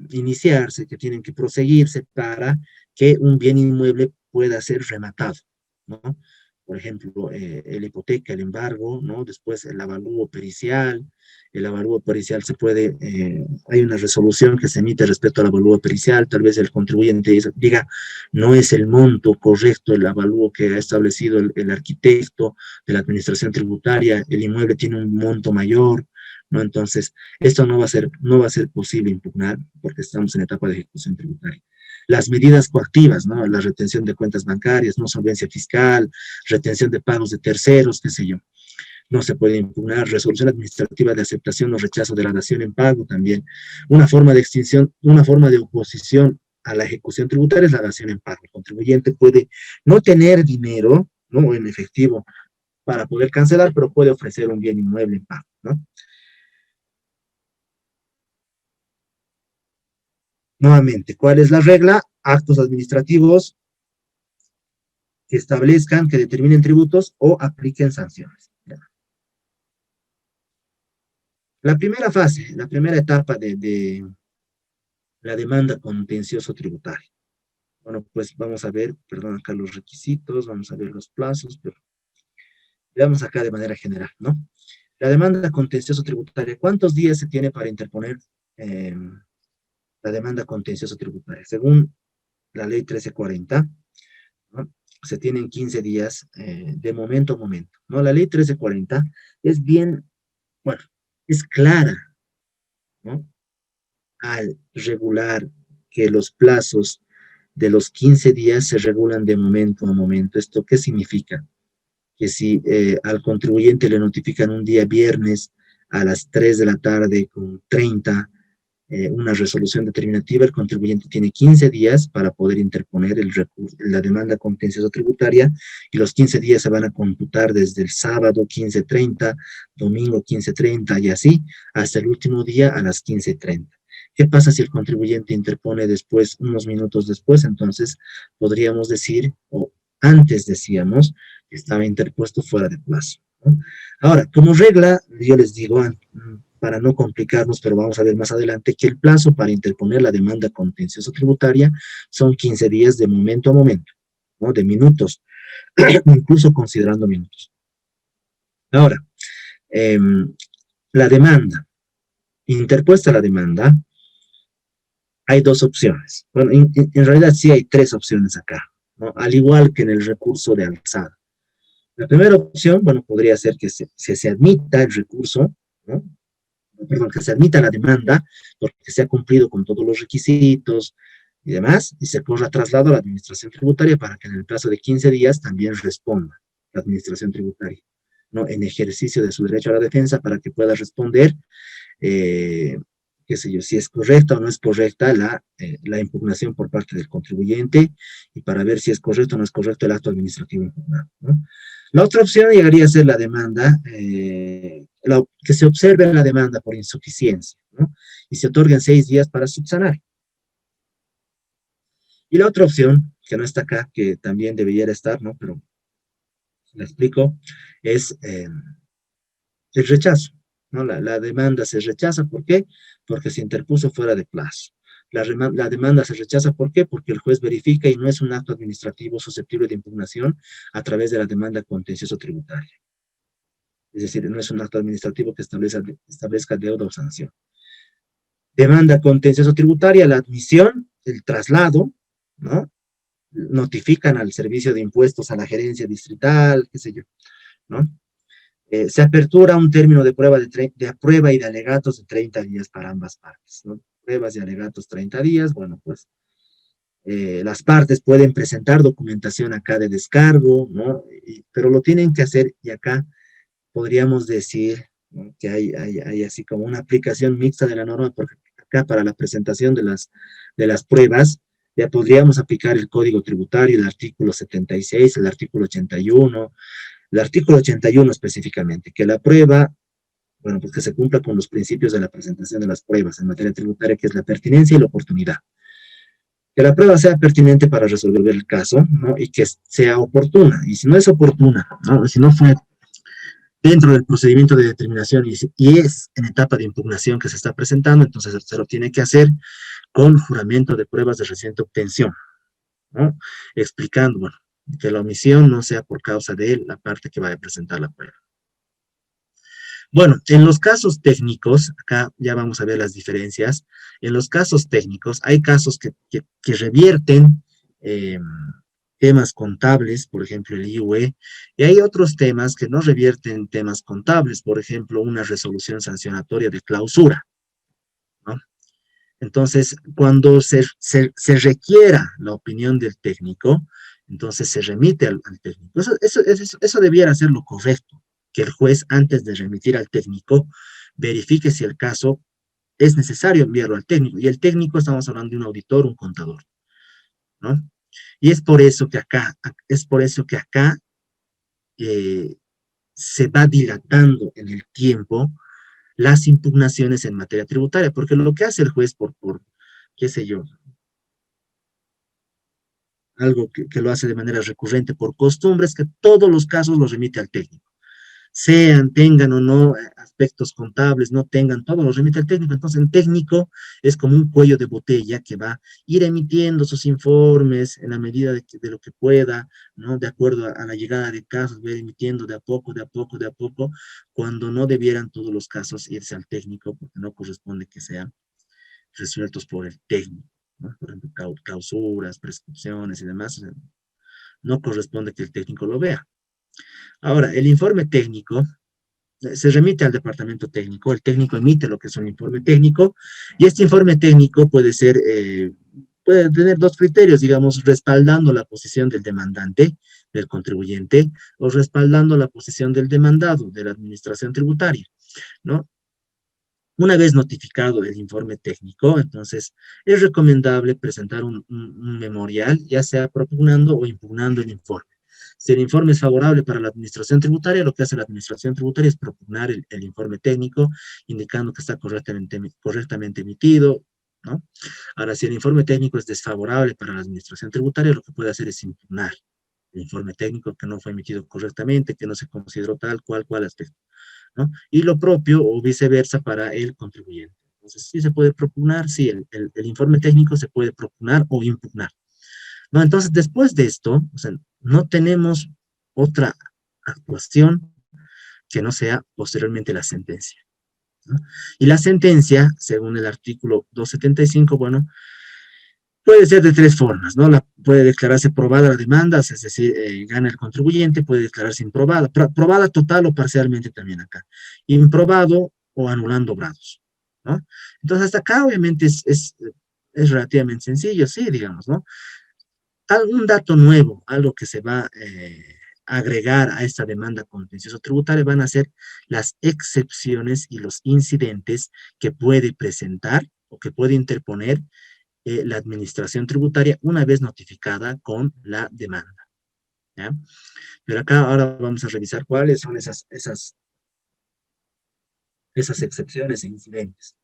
iniciarse, que tienen que proseguirse para que un bien inmueble pueda ser rematado, ¿no? Por ejemplo, la hipoteca, el embargo, ¿no? Después el avalúo pericial se puede, hay una resolución que se emite respecto al avalúo pericial, tal vez el contribuyente diga, no es el monto correcto el avalúo que ha establecido el arquitecto de la administración tributaria, el inmueble tiene un monto mayor, ¿no? Entonces, esto no va a ser posible impugnar porque estamos en etapa de ejecución tributaria. Las medidas coactivas, ¿no? La retención de cuentas bancarias, no solvencia fiscal, retención de pagos de terceros, qué sé yo. No se puede impugnar. Resolución administrativa de aceptación o rechazo de la dación en pago también. Una forma de extinción, una forma de oposición a la ejecución tributaria es la dación en pago. El contribuyente puede no tener dinero, ¿no? En efectivo para poder cancelar, pero puede ofrecer un bien inmueble en pago, ¿no? Nuevamente, ¿cuál es la regla? Actos administrativos que establezcan, que determinen tributos o apliquen sanciones. La primera fase, la primera etapa de la demanda contencioso tributaria. Bueno, pues vamos a ver, perdón, acá los requisitos, vamos a ver los plazos, pero veamos acá de manera general, ¿no? La demanda contencioso tributaria, ¿cuántos días se tiene para interponer eh, la demanda contencioso tributaria? Según la ley 1340, ¿no? Se tienen 15 días de momento a momento, ¿no? La ley 1340 es bien, bueno, es clara, ¿no? Al regular que los plazos de los 15 días se regulan de momento a momento. ¿Esto qué significa? Que si al contribuyente le notifican un día viernes a las 3 de la tarde con 30 una resolución determinativa, el contribuyente tiene 15 días para poder interponer la demanda contencioso tributaria y los 15 días se van a computar desde el sábado 15:30, domingo 15:30 y así hasta el último día a las 15:30. ¿Qué pasa si el contribuyente interpone después, unos minutos después? Entonces podríamos decir, o antes decíamos, que estaba interpuesto fuera de plazo, ¿no? Ahora, como regla, yo les digo, para no complicarnos, pero vamos a ver más adelante, que el plazo para interponer la demanda contencioso tributaria son 15 días de momento a momento, ¿no? De minutos, incluso considerando minutos. Ahora, la demanda, interpuesta la demanda, hay dos opciones. Bueno, en realidad sí hay tres opciones acá, ¿no? Al igual que en el recurso de alzada. La primera opción, bueno, podría ser que se admita el recurso, ¿no? Perdón, que se admita la demanda porque se ha cumplido con todos los requisitos y demás, y se corra traslado a la administración tributaria para que en el plazo de 15 días también responda la administración tributaria, ¿no? En ejercicio de su derecho a la defensa para que pueda responder, qué sé yo, si es correcta o no es correcta la impugnación por parte del contribuyente y para ver si es correcto o no es correcto el acto administrativo impugnado, ¿no? La otra opción llegaría a ser la demanda, que se observe la demanda por insuficiencia, ¿no? Y se otorguen 6 días para subsanar. Y la otra opción, que no está acá, que también debería estar, ¿no? Pero la explico, es el rechazo, ¿no? La demanda se rechaza, ¿por qué? Porque se interpuso fuera de plazo. La demanda se rechaza, ¿por qué? Porque el juez verifica y no es un acto administrativo susceptible de impugnación a través de la demanda contencioso tributaria. Es decir, no es un acto administrativo que establezca deuda o sanción. Demanda contencioso tributaria, la admisión, el traslado, ¿no? Notifican al servicio de impuestos, a la gerencia distrital, qué sé yo, ¿no? Se apertura un término de prueba y de alegatos de 30 días para ambas partes, ¿no? Pruebas y alegatos 30 días, bueno, pues las partes pueden presentar documentación acá de descargo, ¿no? Pero lo tienen que hacer y acá podríamos decir, ¿no? Que hay así como una aplicación mixta de la norma, porque acá para la presentación de las pruebas ya podríamos aplicar el Código Tributario, el artículo 76, el artículo 81, el artículo 81 específicamente, que la prueba, bueno, pues que se cumpla con los principios de la presentación de las pruebas en materia tributaria, que es la pertinencia y la oportunidad. Que la prueba sea pertinente para resolver el caso, ¿no? Y que sea oportuna. Y si no es oportuna, ¿no? Si no fue dentro del procedimiento de determinación y es en etapa de impugnación que se está presentando, entonces se lo tiene que hacer con juramento de pruebas de reciente obtención, ¿no? Explicando, bueno, que la omisión no sea por causa de la parte que vaya a presentar la prueba. Bueno, en los casos técnicos, acá ya vamos a ver las diferencias. En los casos técnicos, hay casos que revierten temas contables, por ejemplo, el IUE, y hay otros temas que no revierten temas contables, por ejemplo, una resolución sancionatoria de clausura, ¿no? Entonces, cuando se requiera la opinión del técnico, entonces se remite al técnico. Eso debiera ser lo correcto, que el juez, antes de remitir al técnico, verifique si el caso es necesario enviarlo al técnico. Y el técnico, estamos hablando de un auditor, un contador, ¿no? Y es por eso que acá se va dilatando en el tiempo las impugnaciones en materia tributaria, porque lo que hace el juez por qué sé yo, algo que lo hace de manera recurrente por costumbre, es que todos los casos los remite al técnico. tengan o no aspectos contables, no tengan, todo lo remite al técnico. Entonces, el técnico es como un cuello de botella que va a ir emitiendo sus informes en la medida de lo que pueda, ¿no? De acuerdo a la llegada de casos, va a ir emitiendo de a poco, de a poco, de a poco, cuando no debieran todos los casos irse al técnico, porque no corresponde que sean resueltos por el técnico, ¿no? Por ejemplo, clausuras, prescripciones y demás, o sea, no corresponde que el técnico lo vea. Ahora, el informe técnico se remite al departamento técnico, el técnico emite lo que es un informe técnico, y este informe técnico puede tener dos criterios, digamos, respaldando la posición del demandante, del contribuyente, o respaldando la posición del demandado, de la administración tributaria, ¿no? Una vez notificado el informe técnico, entonces es recomendable presentar un memorial, ya sea propugnando o impugnando el informe. Si el informe es favorable para la administración tributaria, lo que hace la administración tributaria es propugnar el informe técnico, indicando que está correctamente emitido, ¿no? Ahora, si el informe técnico es desfavorable para la administración tributaria, lo que puede hacer es impugnar el informe técnico que no fue emitido correctamente, que no se consideró tal cual aspecto, ¿no? Y lo propio o viceversa para el contribuyente. Entonces, sí se puede propugnar, sí, el informe técnico se puede propugnar o impugnar, ¿no? Entonces, después de esto, o sea, no tenemos otra actuación que no sea posteriormente la sentencia, ¿no? Y la sentencia, según el artículo 275, bueno, puede ser de tres formas, ¿no? Puede declararse probada la demanda, es decir, gana el contribuyente, puede declararse improbada, probada total o parcialmente también acá, improbado o anulando obrados, ¿no? Entonces, hasta acá obviamente es relativamente sencillo, sí, digamos, ¿no? Algún dato nuevo, algo que se va a agregar a esta demanda contencioso tributaria van a ser las excepciones y los incidentes que puede presentar o que puede interponer la administración tributaria una vez notificada con la demanda, ¿ya? Pero acá ahora vamos a revisar cuáles son esas excepciones e incidentes.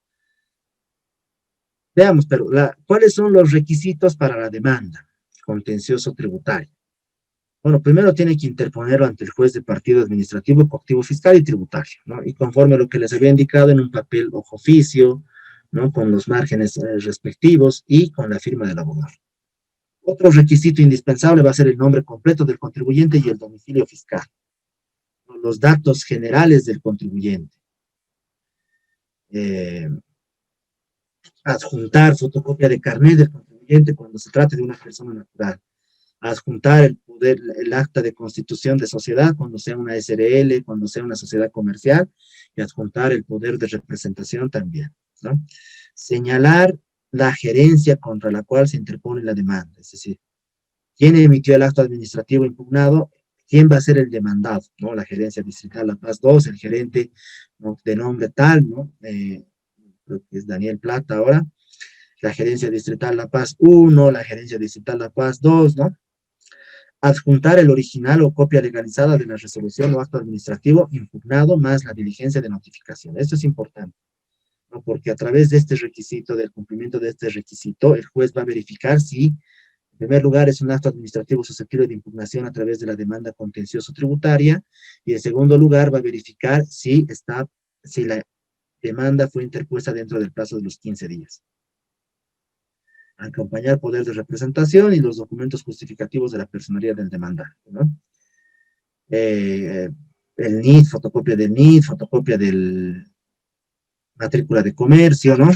Veamos, pero ¿cuáles son los requisitos para la demanda contencioso tributario? Bueno, primero tiene que interponerlo ante el juez de partido administrativo, coactivo fiscal y tributario, ¿no? Y conforme a lo que les había indicado en un papel ojo oficio, ¿no? Con los márgenes respectivos y con la firma del abogado. Otro requisito indispensable va a ser el nombre completo del contribuyente y el domicilio fiscal. Los datos generales del contribuyente. Adjuntar fotocopia de carnet del contribuyente cuando se trate de una persona natural. Adjuntar el acta de constitución de sociedad cuando sea una SRL, cuando sea una sociedad comercial, y adjuntar el poder de representación también, ¿no? Señalar la gerencia contra la cual se interpone la demanda, es decir, quién emitió el acto administrativo impugnado, quién va a ser el demandado, ¿no? La gerencia distrital La Paz 2, el gerente, ¿no? De nombre tal, ¿no? Creo que es Daniel Plata ahora, la gerencia distrital La Paz 1, la gerencia distrital La Paz 2, ¿no? Adjuntar el original o copia legalizada de la resolución o acto administrativo impugnado más la diligencia de notificación. Esto es importante, ¿no? Porque a través de este requisito, del cumplimiento de este requisito, el juez va a verificar si, en primer lugar, es un acto administrativo susceptible de impugnación a través de la demanda contencioso tributaria, y en segundo lugar va a verificar si la demanda fue interpuesta dentro del plazo de los 15 días. Acompañar poder de representación y los documentos justificativos de la personalidad del demandante, ¿no? El NID, fotocopia del NID, fotocopia del matrícula de comercio, ¿no?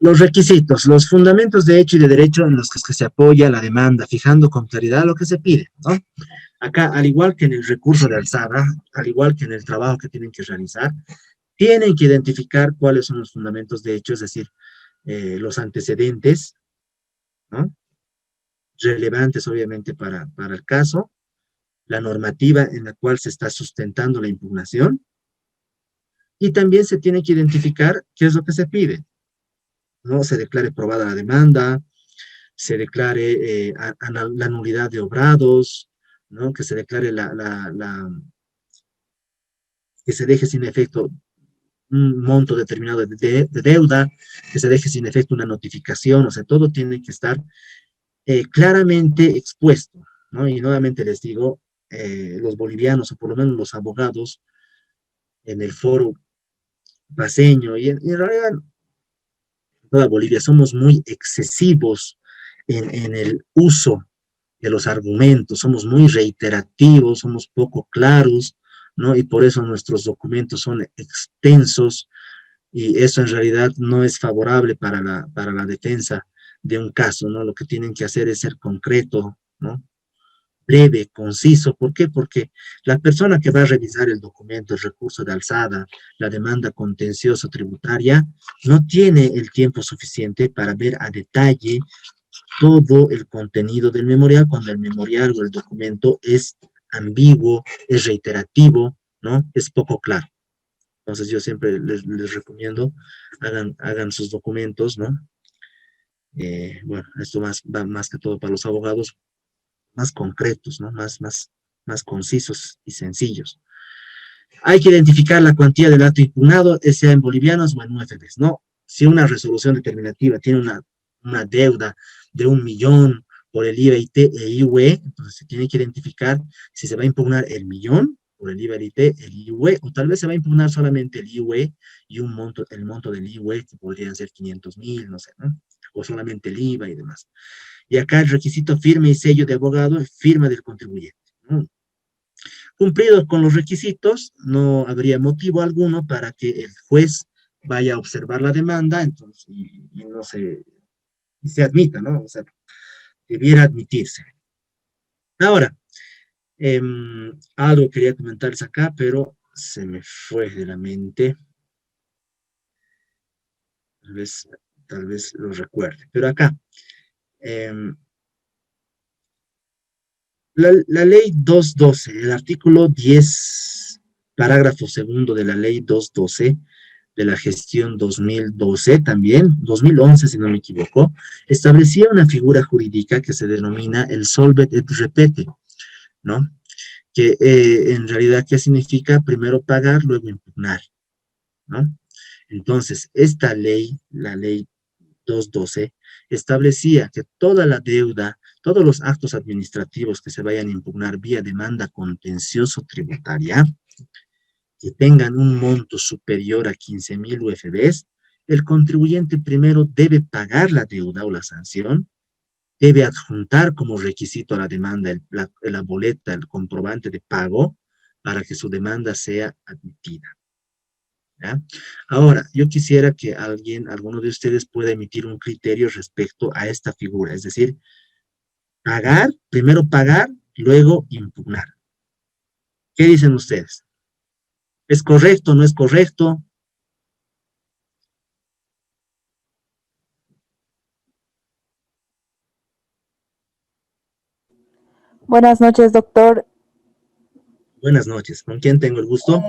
Los requisitos, los fundamentos de hecho y de derecho en los que se apoya la demanda, fijando con claridad lo que se pide, ¿no? Acá, al igual que en el recurso de alzada, al igual que en el trabajo que tienen que realizar, tienen que identificar cuáles son los fundamentos de hecho, es decir, los antecedentes, ¿no? Relevantes obviamente para el caso, la normativa en la cual se está sustentando la impugnación, y también se tiene que identificar qué es lo que se pide, ¿no? Se declare probada la demanda, se declare la nulidad de obrados, ¿no? Que se declare que se deje sin efecto un monto determinado de deuda, que se deje sin efecto una notificación, o sea, todo tiene que estar claramente expuesto, ¿no? Y nuevamente les digo, los bolivianos, o por lo menos los abogados, en el foro paseño, y en realidad en toda Bolivia, somos muy excesivos en el uso de los argumentos, somos muy reiterativos, somos poco claros, ¿no? Y por eso nuestros documentos son extensos, y eso en realidad no es favorable para la defensa de un caso, ¿no? Lo que tienen que hacer es ser concreto, ¿no? Breve, conciso. ¿Por qué? Porque la persona que va a revisar el documento, el recurso de alzada, la demanda contencioso tributaria, no tiene el tiempo suficiente para ver a detalle todo el contenido del memorial, cuando el memorial o el documento es ambiguo, es reiterativo, ¿no? Es poco claro. Entonces yo siempre les recomiendo, hagan sus documentos, ¿no? Bueno, esto va más que todo para los abogados, más concretos, ¿no? Más concisos y sencillos. Hay que identificar la cuantía del acto impugnado, sea en bolivianos o en UFBs, ¿no? Si una resolución determinativa tiene una deuda de 1.000.000 por el IVA e IUE, entonces se tiene que identificar si se va a impugnar el 1.000.000 por el IVA, el IUE, o tal vez se va a impugnar solamente el IUE y el monto del IUE, que podrían ser 500.000, no sé, ¿no? O solamente el IVA y demás. Y acá el requisito firma y sello de abogado, firma del contribuyente, ¿no? Cumplidos con los requisitos, no habría motivo alguno para que el juez vaya a observar la demanda, entonces, y no se admita, ¿no? O sea, debiera admitirse. Ahora, algo quería comentarles acá, pero se me fue de la mente. Tal vez lo recuerde. Pero acá, la ley 212, el artículo 10, parágrafo segundo de la ley 212, de la gestión 2012 también, 2011 si no me equivoco, establecía una figura jurídica que se denomina el solvet et repete, ¿no? Que en realidad, ¿qué significa? Primero pagar, luego impugnar, ¿no? Entonces, esta ley, la ley 212, establecía que toda la deuda, todos los actos administrativos que se vayan a impugnar vía demanda contencioso tributaria, que tengan un monto superior a 15.000 UFBs, el contribuyente primero debe pagar la deuda o la sanción, debe adjuntar como requisito a la demanda la boleta, el comprobante de pago, para que su demanda sea admitida. ¿Ya? Ahora, yo quisiera que alguno de ustedes pueda emitir un criterio respecto a esta figura, es decir, primero pagar, luego impugnar. ¿Qué dicen ustedes? ¿Es correcto, no es correcto? Buenas noches, doctor. Buenas noches. ¿Con quién tengo el gusto?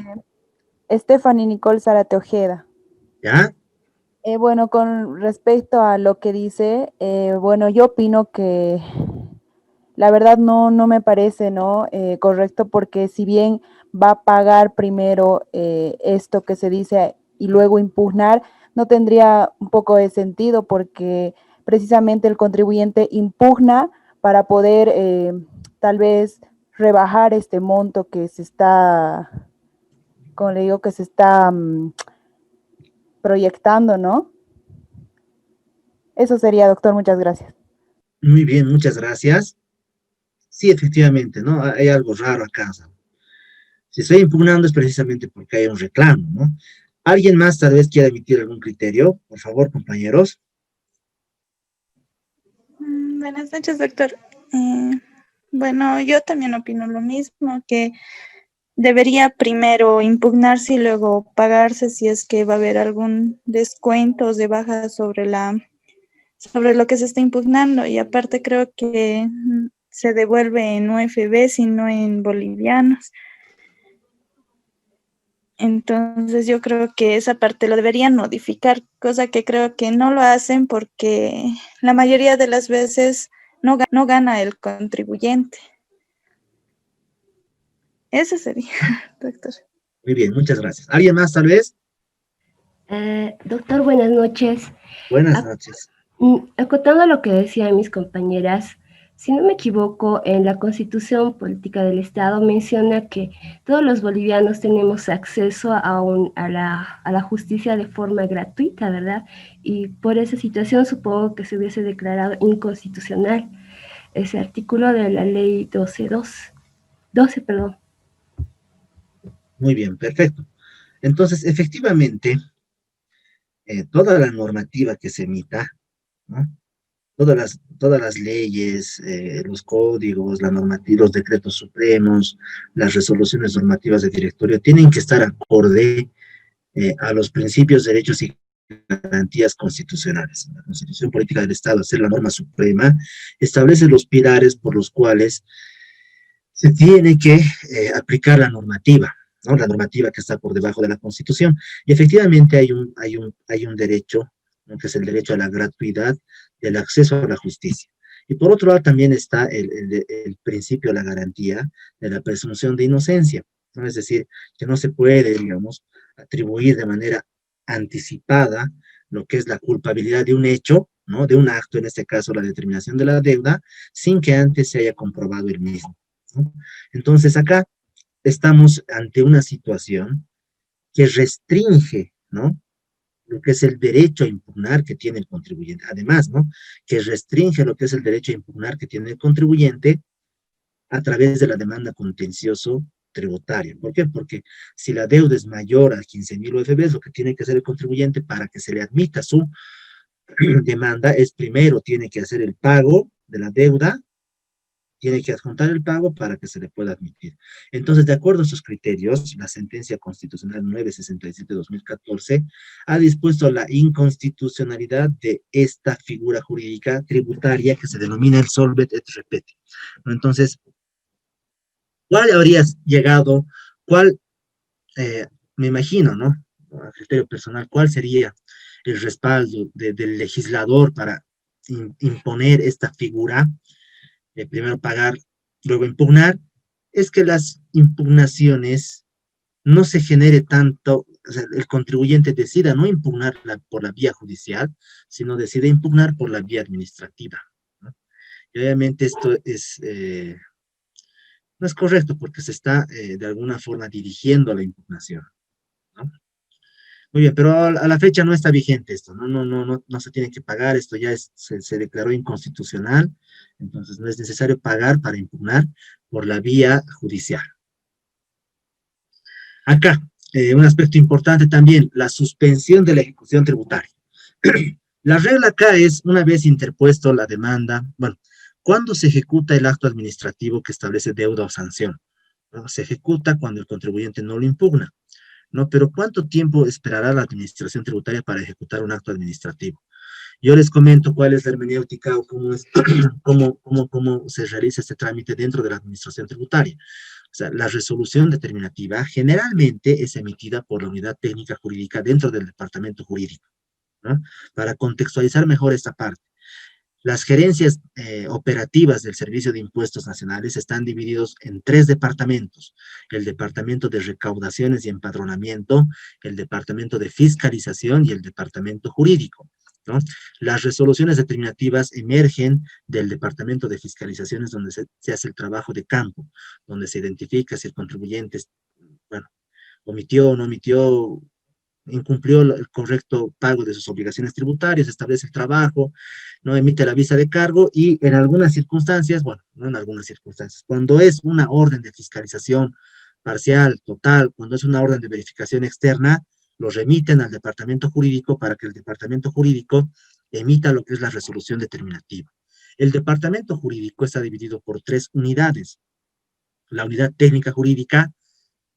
Stephanie Nicole Zárate Ojeda. ¿Ya? Bueno, con respecto a lo que dice, bueno, yo opino que la verdad no me parece, ¿no? Correcto, porque si bien va a pagar primero esto que se dice y luego impugnar, no tendría un poco de sentido porque precisamente el contribuyente impugna para poder tal vez rebajar este monto que se está, como le digo, que se está proyectando, ¿no? Eso sería, doctor, muchas gracias. Muy bien, muchas gracias. Sí, efectivamente, ¿no? Hay algo raro acá. O sea, si estoy impugnando es precisamente porque hay un reclamo, ¿no? ¿Alguien más tal vez quiera emitir algún criterio? Por favor, compañeros. Buenas noches, doctor. Bueno, yo también opino lo mismo, que debería primero impugnarse y luego pagarse si es que va a haber algún descuento o de baja sobre lo que se está impugnando. Y aparte creo que se devuelve en UFB y no en bolivianos. Entonces yo creo que esa parte lo deberían modificar, cosa que creo que no lo hacen porque la mayoría de las veces no gana el contribuyente. Eso sería, doctor. Muy bien, muchas gracias. ¿Alguien más tal vez? Doctor, buenas noches. Buenas noches. Acotando lo que decían mis compañeras, Si no me equivoco, en la Constitución Política del Estado menciona que todos los bolivianos tenemos acceso a la justicia de forma gratuita, ¿verdad? Y por esa situación supongo que se hubiese declarado inconstitucional ese artículo de la ley 12, perdón. Muy bien, perfecto. Entonces, efectivamente, toda la normativa que se emita, ¿no? Todas las leyes, los códigos, la normativa, los decretos supremos, las resoluciones normativas de directorio, tienen que estar acorde a los principios, derechos y garantías constitucionales. La Constitución Política del Estado, al ser la norma suprema, establece los pilares por los cuales se tiene que aplicar la normativa, ¿no? La normativa que está por debajo de la Constitución. Y efectivamente hay un derecho, ¿no? Que es el derecho a la gratuidad del acceso a la justicia. Y por otro lado también está el principio de la garantía de la presunción de inocencia, ¿no? Es decir, que no se puede, digamos, atribuir de manera anticipada lo que es la culpabilidad de un hecho, ¿no? De un acto, en este caso la determinación de la deuda, sin que antes se haya comprobado el mismo, ¿no? Entonces acá estamos ante una situación que restringe, ¿no? Lo que es el derecho a impugnar que tiene el contribuyente. Además, ¿no? Que restringe lo que es el derecho a impugnar que tiene el contribuyente a través de la demanda contencioso tributaria. ¿Por qué? Porque si la deuda es mayor a 15.000 UFBs, lo que tiene que hacer el contribuyente para que se le admita su demanda es primero tiene que hacer el pago de la deuda, tiene que adjuntar el pago para que se le pueda admitir. Entonces, de acuerdo a esos criterios, la sentencia constitucional 967-2014 ha dispuesto la inconstitucionalidad de esta figura jurídica tributaria que se denomina el solvet et repete. Entonces, ¿cuál habrías llegado? ¿Cuál, me imagino, ¿no? A criterio personal, cuál sería el respaldo del legislador para imponer esta figura? Primero pagar, luego impugnar, es que las impugnaciones no se genere tanto, o sea, el contribuyente decida no impugnar por la vía judicial, sino decide impugnar por la vía administrativa, ¿no? Y obviamente esto no es correcto porque se está de alguna forma dirigiendo a la impugnación, ¿no? Muy bien, pero a la fecha no está vigente esto, no se tiene que pagar, esto ya se declaró inconstitucional, entonces no es necesario pagar para impugnar por la vía judicial. Acá, un aspecto importante también, la suspensión de la ejecución tributaria. La regla acá es, una vez interpuesto la demanda, bueno, ¿cuándo se ejecuta el acto administrativo que establece deuda o sanción? ¿No? Se ejecuta cuando el contribuyente no lo impugna, ¿no? Pero ¿cuánto tiempo esperará la administración tributaria para ejecutar un acto administrativo? Yo les comento cuál es la hermenéutica o cómo se realiza este trámite dentro de la administración tributaria. O sea, la resolución determinativa generalmente es emitida por la unidad técnica jurídica dentro del departamento jurídico, ¿no? Para contextualizar mejor esta parte. Las gerencias operativas del Servicio de Impuestos Nacionales están divididos en 3 departamentos: el Departamento de Recaudaciones y Empadronamiento, el Departamento de Fiscalización y el Departamento Jurídico, ¿no? Las resoluciones determinativas emergen del Departamento de Fiscalizaciones, donde se hace el trabajo de campo, donde se identifica si el contribuyente, bueno, omitió o no omitió, incumplió el correcto pago de sus obligaciones tributarias, establece el trabajo, no emite la visa de cargo y en algunas circunstancias, bueno, no en algunas circunstancias, cuando es una orden de fiscalización parcial, total, cuando es una orden de verificación externa, lo remiten al departamento jurídico para que el departamento jurídico emita lo que es la resolución determinativa. El departamento jurídico está dividido por 3 unidades: la unidad técnica jurídica,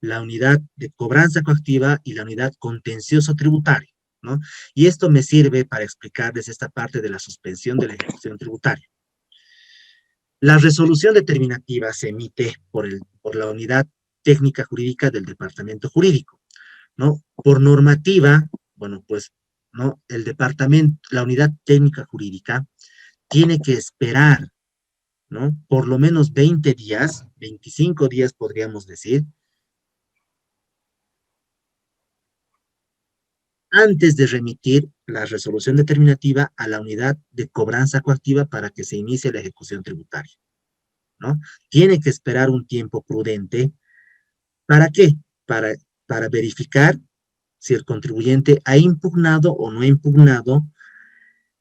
la unidad de cobranza coactiva y la unidad contencioso tributario, ¿no? Y esto me sirve para explicarles esta parte de la suspensión de la ejecución tributaria. La resolución determinativa se emite por la unidad técnica jurídica del departamento jurídico, ¿no? Por normativa, bueno, pues, ¿no? El departamento, la unidad técnica jurídica tiene que esperar, ¿no? Por lo menos 20 días, 25 días podríamos decir, antes de remitir la resolución determinativa a la unidad de cobranza coactiva para que se inicie la ejecución tributaria, ¿no? Tiene que esperar un tiempo prudente. ¿Para qué? Para, para verificar si el contribuyente ha impugnado o no ha impugnado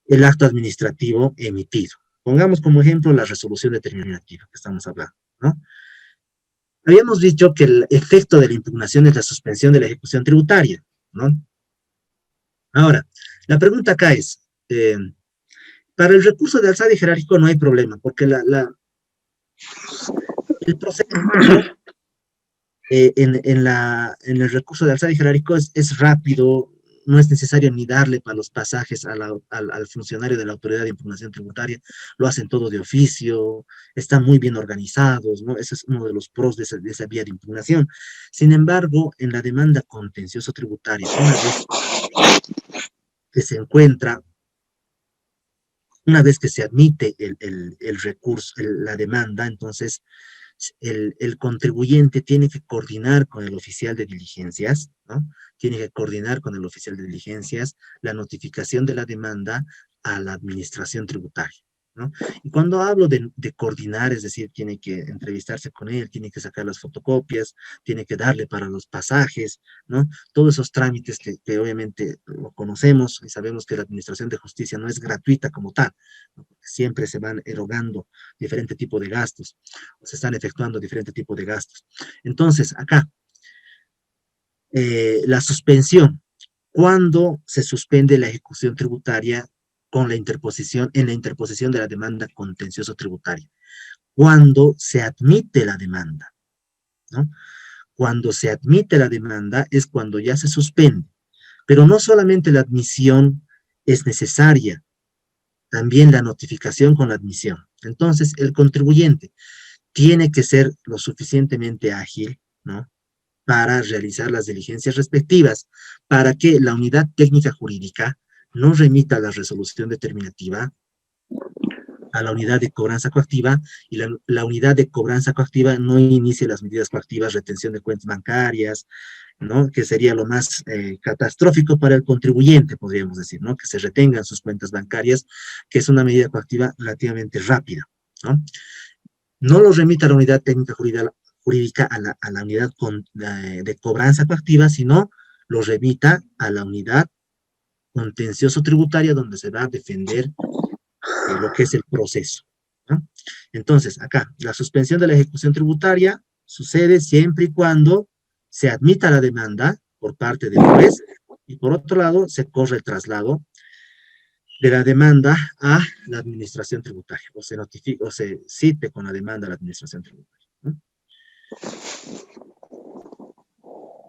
el acto administrativo emitido. Pongamos como ejemplo la resolución determinativa que estamos hablando, ¿no? Habíamos dicho que el efecto de la impugnación es la suspensión de la ejecución tributaria, ¿no? Ahora, la pregunta acá es, para el recurso de alzada y jerárquico no hay problema, porque el proceso en el recurso de alzada y jerárquico es rápido, no es necesario ni darle para los pasajes al funcionario de la autoridad de impugnación tributaria, lo hacen todo de oficio, están muy bien organizados, ¿no? Ese es uno de los pros de esa vía de impugnación. Sin embargo, en la demanda contencioso tributaria, una vez que se encuentra, una vez que se admite el recurso, la demanda, entonces el contribuyente tiene que coordinar con el oficial de diligencias, ¿no? Tiene que coordinar con el oficial de diligencias la notificación de la demanda a la administración tributaria, ¿no? Y cuando hablo de coordinar, es decir, tiene que entrevistarse con él, tiene que sacar las fotocopias, tiene que darle para los pasajes, ¿no? Todos esos trámites que obviamente lo conocemos y sabemos que la administración de justicia no es gratuita como tal, ¿no? Porque siempre se van erogando diferente tipo de gastos, o se están efectuando diferente tipo de gastos. Entonces, acá, la suspensión, ¿cuándo se suspende la ejecución tributaria con la interposición, en la interposición de la demanda contencioso tributaria? Cuando se admite la demanda, ¿no? Cuando se admite la demanda es cuando ya se suspende, pero no solamente la admisión es necesaria, también la notificación con la admisión. Entonces, el contribuyente tiene que ser lo suficientemente ágil, ¿no? Para realizar las diligencias respectivas, para que la unidad técnica jurídica no remita la resolución determinativa a la unidad de cobranza coactiva y la unidad de cobranza coactiva no inicie las medidas coactivas, retención de cuentas bancarias, ¿no? Que sería lo más catastrófico para el contribuyente, podríamos decir, ¿no? Que se retengan sus cuentas bancarias, que es una medida coactiva relativamente rápida, ¿no? No lo remita a la unidad técnica jurídica a la unidad de cobranza coactiva, sino lo remita a la unidad contencioso tributaria donde se va a defender lo que es el proceso, ¿no? Entonces, acá, la suspensión de la ejecución tributaria sucede siempre y cuando se admita la demanda por parte del juez y por otro lado se corre el traslado de la demanda a la administración tributaria, o se notifique, o se cite con la demanda a la administración tributaria, ¿no?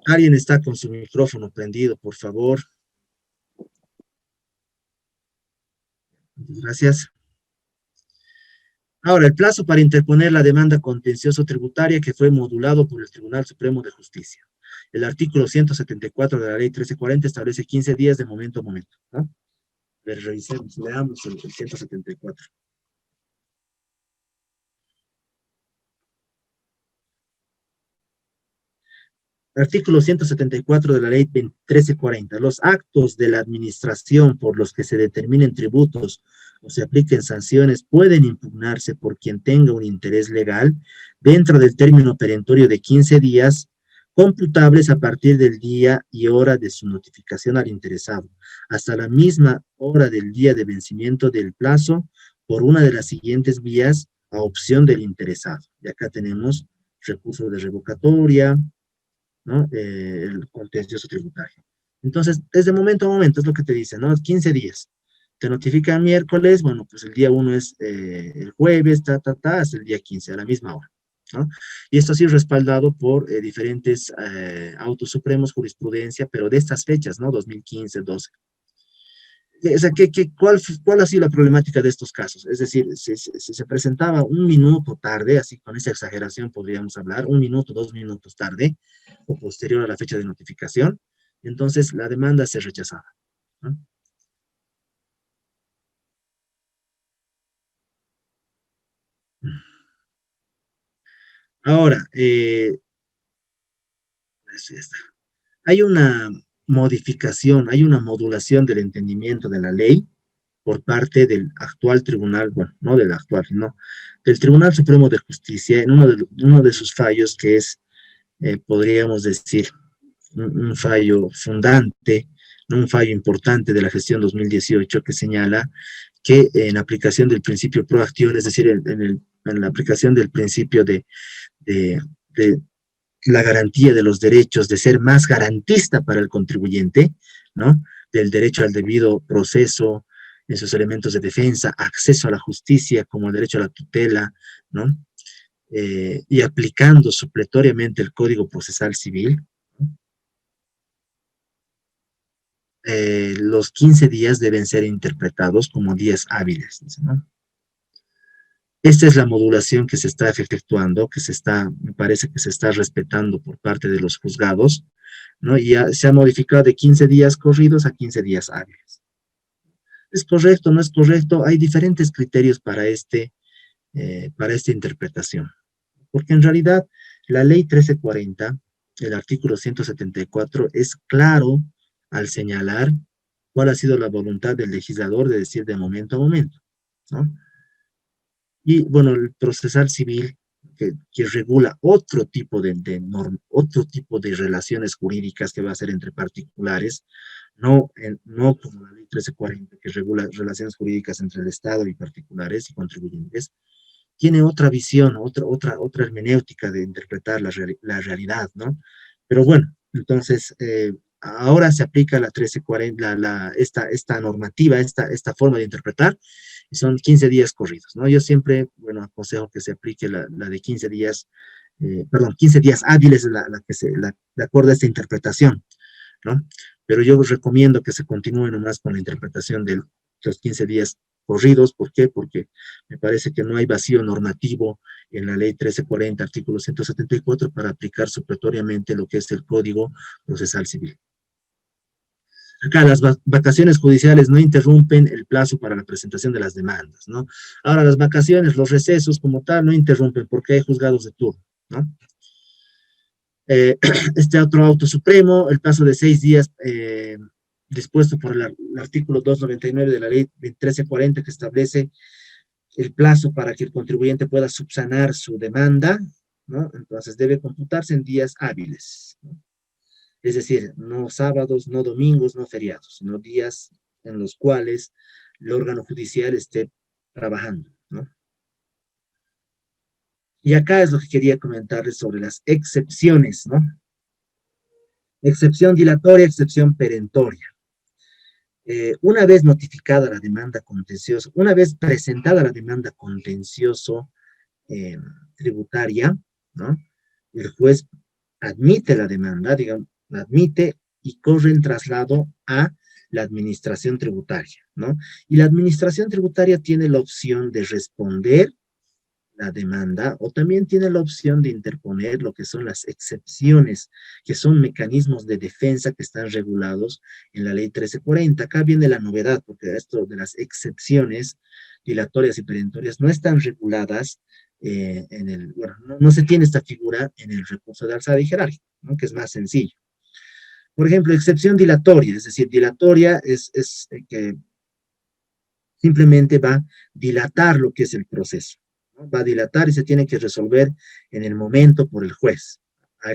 ¿Alguien está con su micrófono prendido, por favor? Muchas gracias. Ahora, el plazo para interponer la demanda contencioso tributaria que fue modulado por el Tribunal Supremo de Justicia. El artículo 174 de la ley 1340 establece 15 días de momento a momento, ¿no? A ver, revisemos, leamos el 174. Artículo 174 de la ley 1340. Los actos de la administración por los que se determinen tributos o se apliquen sanciones pueden impugnarse por quien tenga un interés legal dentro del término perentorio de 15 días computables a partir del día y hora de su notificación al interesado, hasta la misma hora del día de vencimiento del plazo por una de las siguientes vías a opción del interesado. Y acá tenemos recurso de revocatoria, ¿no? El contencioso tributario. Entonces, desde momento a momento es lo que te dice, ¿no? 15 días. Te notifican miércoles, bueno, pues el día 1 es el jueves, hasta el día 15, a la misma hora, ¿no? Y esto sí respaldado por diferentes autos supremos, jurisprudencia, pero de estas fechas, ¿no? 2015, 12. O sea, ¿cuál ha sido la problemática de estos casos? Es decir, si se presentaba un minuto tarde, así con esa exageración podríamos hablar, 1 minuto, 2 minutos tarde, o posterior a la fecha de notificación, entonces la demanda se rechazaba, ¿no? Ahora, hay una modificación, hay una modulación del entendimiento de la ley por parte del actual tribunal, bueno, no del actual, sino del Tribunal Supremo de Justicia, en uno de sus fallos que es, podríamos decir, un fallo fundante, ¿no? Un fallo importante de la gestión 2018 que señala que en aplicación del principio proactivo, es decir, en la aplicación del principio de la garantía de los derechos, de ser más garantista para el contribuyente, ¿no? Del derecho al debido proceso, en sus elementos de defensa, acceso a la justicia como el derecho a la tutela, ¿no? Y aplicando supletoriamente el Código Procesal Civil, los 15 días deben ser interpretados como días hábiles, ¿no? Esta es la modulación que se está efectuando, me parece que se está respetando por parte de los juzgados, ¿no? Y ya se ha modificado de 15 días corridos a 15 días hábiles. ¿Es correcto? ¿No es correcto? Hay diferentes criterios para esta interpretación. Porque en realidad la ley 1340, el artículo 174, es claro al señalar cuál ha sido la voluntad del legislador de decir de momento a momento, ¿no? Y bueno, el procesal civil que regula otro tipo de relaciones jurídicas que va a ser entre particulares, no como la ley 1340 que regula relaciones jurídicas entre el Estado y particulares y contribuyentes, tiene otra visión, otra hermenéutica de interpretar la realidad, ¿no? Pero bueno, entonces, ahora se aplica la 1340, esta normativa, esta forma de interpretar, y son 15 días corridos, ¿no? Yo siempre, bueno, aconsejo que se aplique la de 15 días, 15 días hábiles, de acuerdo a esta interpretación, ¿no? Pero yo recomiendo que se continúe nomás con la interpretación de los 15 días corridos. ¿Por qué? Porque me parece que no hay vacío normativo en la ley 1340, artículo 174, para aplicar supletoriamente lo que es el Código Procesal Civil. Acá las vacaciones judiciales no interrumpen el plazo para la presentación de las demandas, ¿no? Ahora las vacaciones, los recesos como tal, no interrumpen porque hay juzgados de turno, ¿no? Este otro auto supremo, el plazo de 6 días dispuesto por el artículo 299 de la ley 1340 que establece el plazo para que el contribuyente pueda subsanar su demanda, ¿no? Entonces debe computarse en días hábiles, ¿no? Es decir, no sábados, no domingos, no feriados, sino días en los cuales el órgano judicial esté trabajando, ¿no? Y acá es lo que quería comentarles sobre las excepciones, ¿no? Excepción dilatoria, excepción perentoria. Una vez notificada la demanda contenciosa, una vez presentada la demanda contencioso tributaria, ¿no? El juez admite la demanda, digamos, la admite y corre en traslado a la administración tributaria, ¿no? Y la administración tributaria tiene la opción de responder la demanda o también tiene la opción de interponer lo que son las excepciones, que son mecanismos de defensa que están regulados en la ley 1340. Acá viene la novedad, porque esto de las excepciones dilatorias y perentorias no están reguladas no se tiene esta figura en el recurso de alzada y jerárquica, ¿no? Que es más sencillo. Por ejemplo, excepción dilatoria, es decir, dilatoria es que simplemente va a dilatar lo que es el proceso, ¿no? Va a dilatar y se tiene que resolver en el momento por el juez, a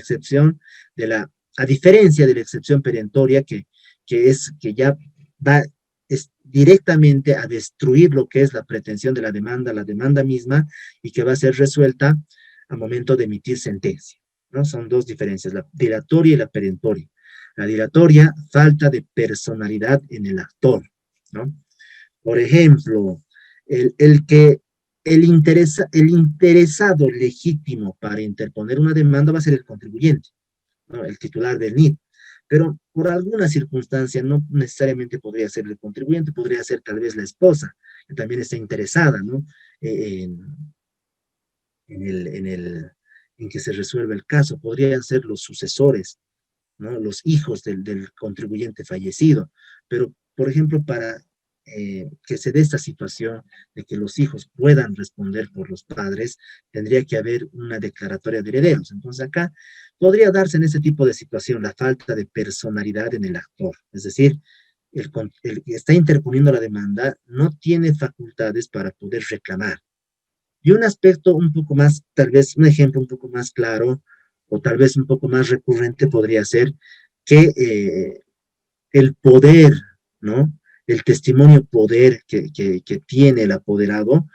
diferencia de la excepción perentoria que ya va directamente a destruir lo que es la pretensión de la demanda misma, y que va a ser resuelta al momento de emitir sentencia, ¿no? Son dos diferencias, la dilatoria y la perentoria. La dilatoria, falta de personalidad en el actor, ¿no? Por ejemplo, el interesado legítimo para interponer una demanda va a ser el contribuyente, ¿no? El titular del NID. Pero por alguna circunstancia no necesariamente podría ser el contribuyente, podría ser tal vez la esposa, que también está interesada, ¿no? En que se resuelva el caso. Podrían ser los sucesores, ¿no? Los hijos del contribuyente fallecido. Pero, por ejemplo, para que se dé esta situación de que los hijos puedan responder por los padres, tendría que haber una declaratoria de herederos. Entonces acá podría darse en ese tipo de situación la falta de personalidad en el actor, es decir, el que está interponiendo la demanda no tiene facultades para poder reclamar. Y un aspecto un poco más, tal vez un ejemplo un poco más claro, o tal vez un poco más recurrente podría ser que el poder, ¿no? El testimonio poder que tiene el apoderado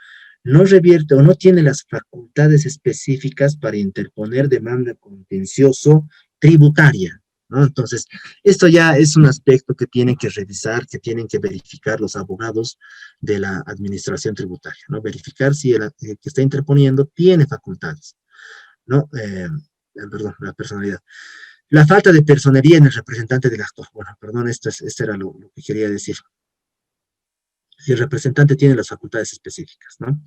no revierte o no tiene las facultades específicas para interponer demanda contencioso tributaria, ¿no? Entonces, esto ya es un aspecto que tienen que revisar, que tienen que verificar los abogados de la administración tributaria, ¿no? Verificar si el que está interponiendo tiene facultades, ¿no? Perdón, la personalidad. La falta de personería en el representante del actor. Bueno, perdón, esto era lo que quería decir. Si el representante tiene las facultades específicas, ¿no?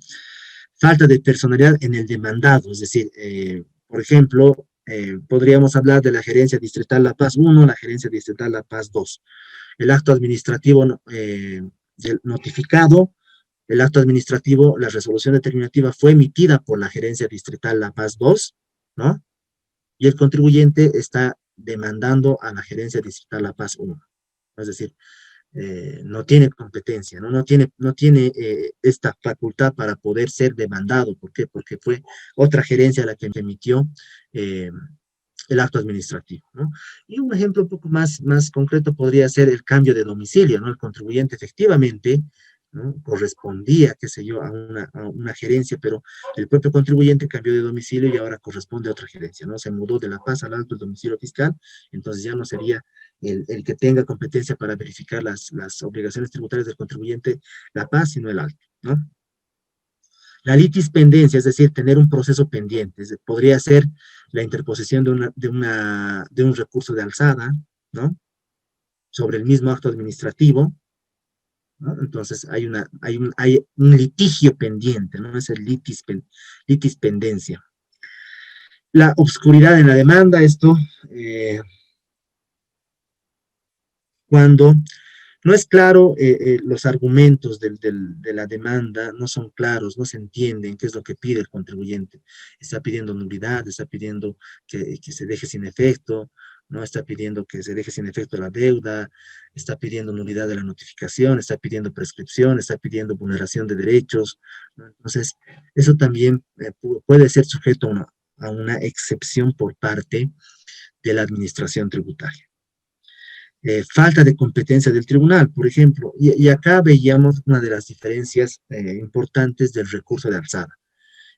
Falta de personalidad en el demandado, es decir, por ejemplo, podríamos hablar de la Gerencia Distrital La Paz 1, la Gerencia Distrital La Paz 2. El acto administrativo notificado, el acto administrativo, la resolución determinativa fue emitida por la Gerencia Distrital La Paz 2, ¿no? Y el contribuyente está demandando a la Gerencia Distrital La Paz 1. Es decir, no tiene competencia, ¿no? No tiene esta facultad para poder ser demandado. ¿Por qué? Porque fue otra gerencia la que emitió el acto administrativo, ¿no? Y un ejemplo un poco más concreto podría ser el cambio de domicilio, ¿no? El contribuyente efectivamente, ¿no? Correspondía, qué sé yo, a una gerencia, pero el propio contribuyente cambió de domicilio y ahora corresponde a otra gerencia, ¿no? Se mudó de La Paz al Alto el domicilio fiscal, entonces ya no sería el que tenga competencia para verificar las obligaciones tributarias del contribuyente La Paz, sino el Alto, ¿no? La litispendencia, es decir, tener un proceso pendiente, podría ser la interposición de un recurso de alzada, ¿no? Sobre el mismo acto administrativo, ¿no? Entonces hay un litigio pendiente, ¿no? Es el litispendencia. La obscuridad en la demanda, esto, cuando no es claro, los argumentos de la demanda no son claros, no se entienden qué es lo que pide el contribuyente. Está pidiendo nulidad, está pidiendo que se deje sin efecto, no está pidiendo que se deje sin efecto la deuda, está pidiendo nulidad de la notificación, está pidiendo prescripción, está pidiendo vulneración de derechos, ¿no? Entonces, eso también puede ser sujeto a una excepción por parte de la administración tributaria. Falta de competencia del tribunal, por ejemplo, y acá veíamos una de las diferencias importantes del recurso de alzada.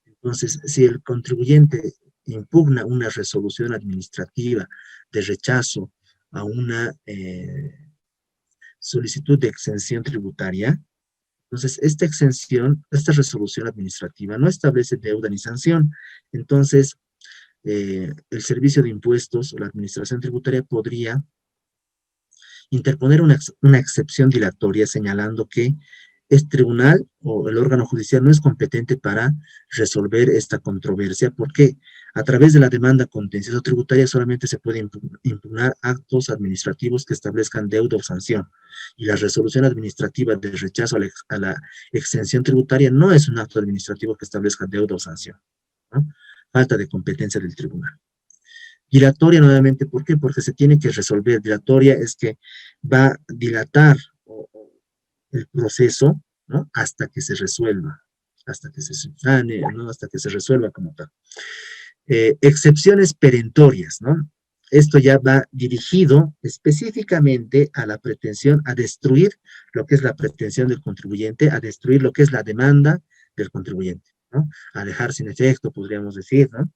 Entonces, si el contribuyente impugna una resolución administrativa de rechazo a una solicitud de exención tributaria, entonces esta resolución administrativa no establece deuda ni sanción. Entonces, el Servicio de Impuestos o la Administración Tributaria podría interponer una excepción dilatoria señalando que el tribunal o el órgano judicial no es competente para resolver esta controversia porque a través de la demanda contenciosa tributaria solamente se puede impugnar actos administrativos que establezcan deuda o sanción y la resolución administrativa de rechazo a la exención tributaria no es un acto administrativo que establezca deuda o sanción, ¿no? Falta de competencia del tribunal. Dilatoria nuevamente, ¿por qué? Porque se tiene que resolver. Dilatoria es que va a dilatar el proceso, ¿no? Hasta que se resuelva, hasta que se subsane, ¿no? Hasta que se resuelva como tal. Excepciones perentorias, ¿no? Esto ya va dirigido específicamente a la pretensión, a destruir lo que es la pretensión del contribuyente, a destruir lo que es la demanda del contribuyente, ¿no? A dejar sin efecto, podríamos decir, ¿no?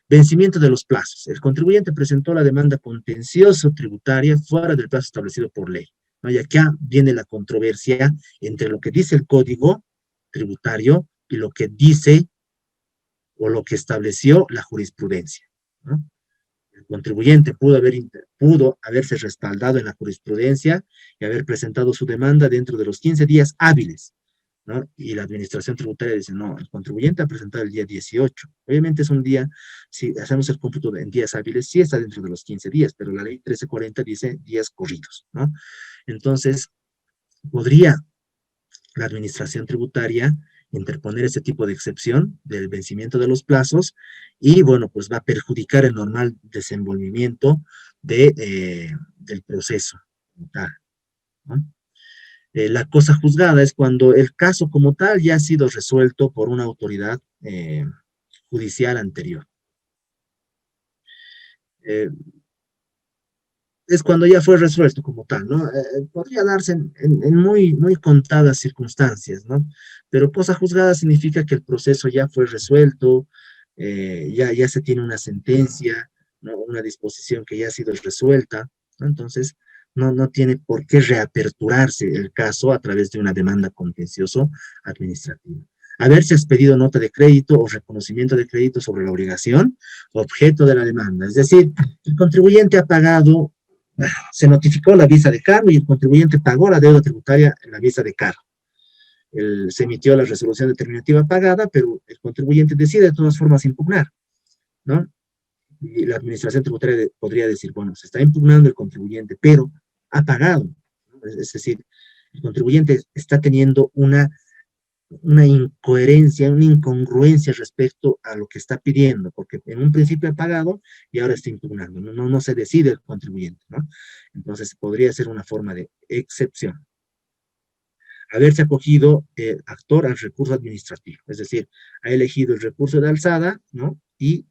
Vencimiento de los plazos. El contribuyente presentó la demanda contencioso tributaria fuera del plazo establecido por ley, ¿no? Y acá viene la controversia entre lo que dice el Código Tributario y lo que dice o lo que estableció la jurisprudencia, ¿no? El contribuyente pudo haberse respaldado en la jurisprudencia y haber presentado su demanda dentro de los 15 días hábiles, ¿no? Y la administración tributaria dice, no, el contribuyente ha presentado el día 18. Obviamente es un día, si hacemos el cómputo en días hábiles, sí está dentro de los 15 días, pero la ley 1340 dice días corridos, ¿no? Entonces, podría la administración tributaria interponer ese tipo de excepción del vencimiento de los plazos y, bueno, pues va a perjudicar el normal desenvolvimiento del proceso, ¿no? La cosa juzgada es cuando el caso como tal ya ha sido resuelto por una autoridad judicial anterior. Es cuando ya fue resuelto como tal, ¿no? Podría darse en muy, muy contadas circunstancias, ¿no? Pero cosa juzgada significa que el proceso ya fue resuelto, ya se tiene una sentencia, ¿no? Una disposición que ya ha sido resuelta, ¿no? Entonces, no tiene por qué reaperturarse el caso a través de una demanda contencioso administrativa. Haberse expedido nota de crédito o reconocimiento de crédito sobre la obligación objeto de la demanda. Es decir, el contribuyente ha pagado, se notificó la visa de cargo y el contribuyente pagó la deuda tributaria en la visa de cargo. Se emitió la resolución determinativa pagada, pero el contribuyente decide de todas formas impugnar, ¿no? Y la administración tributaria podría decir, bueno, se está impugnando el contribuyente, pero ha pagado, ¿no? Es decir, el contribuyente está teniendo una incoherencia, una incongruencia respecto a lo que está pidiendo, porque en un principio ha pagado y ahora está impugnando, no se decide el contribuyente, ¿no? Entonces podría ser una forma de excepción. Haberse acogido actor al recurso administrativo, es decir, ha elegido el recurso de alzada, ¿no? Y,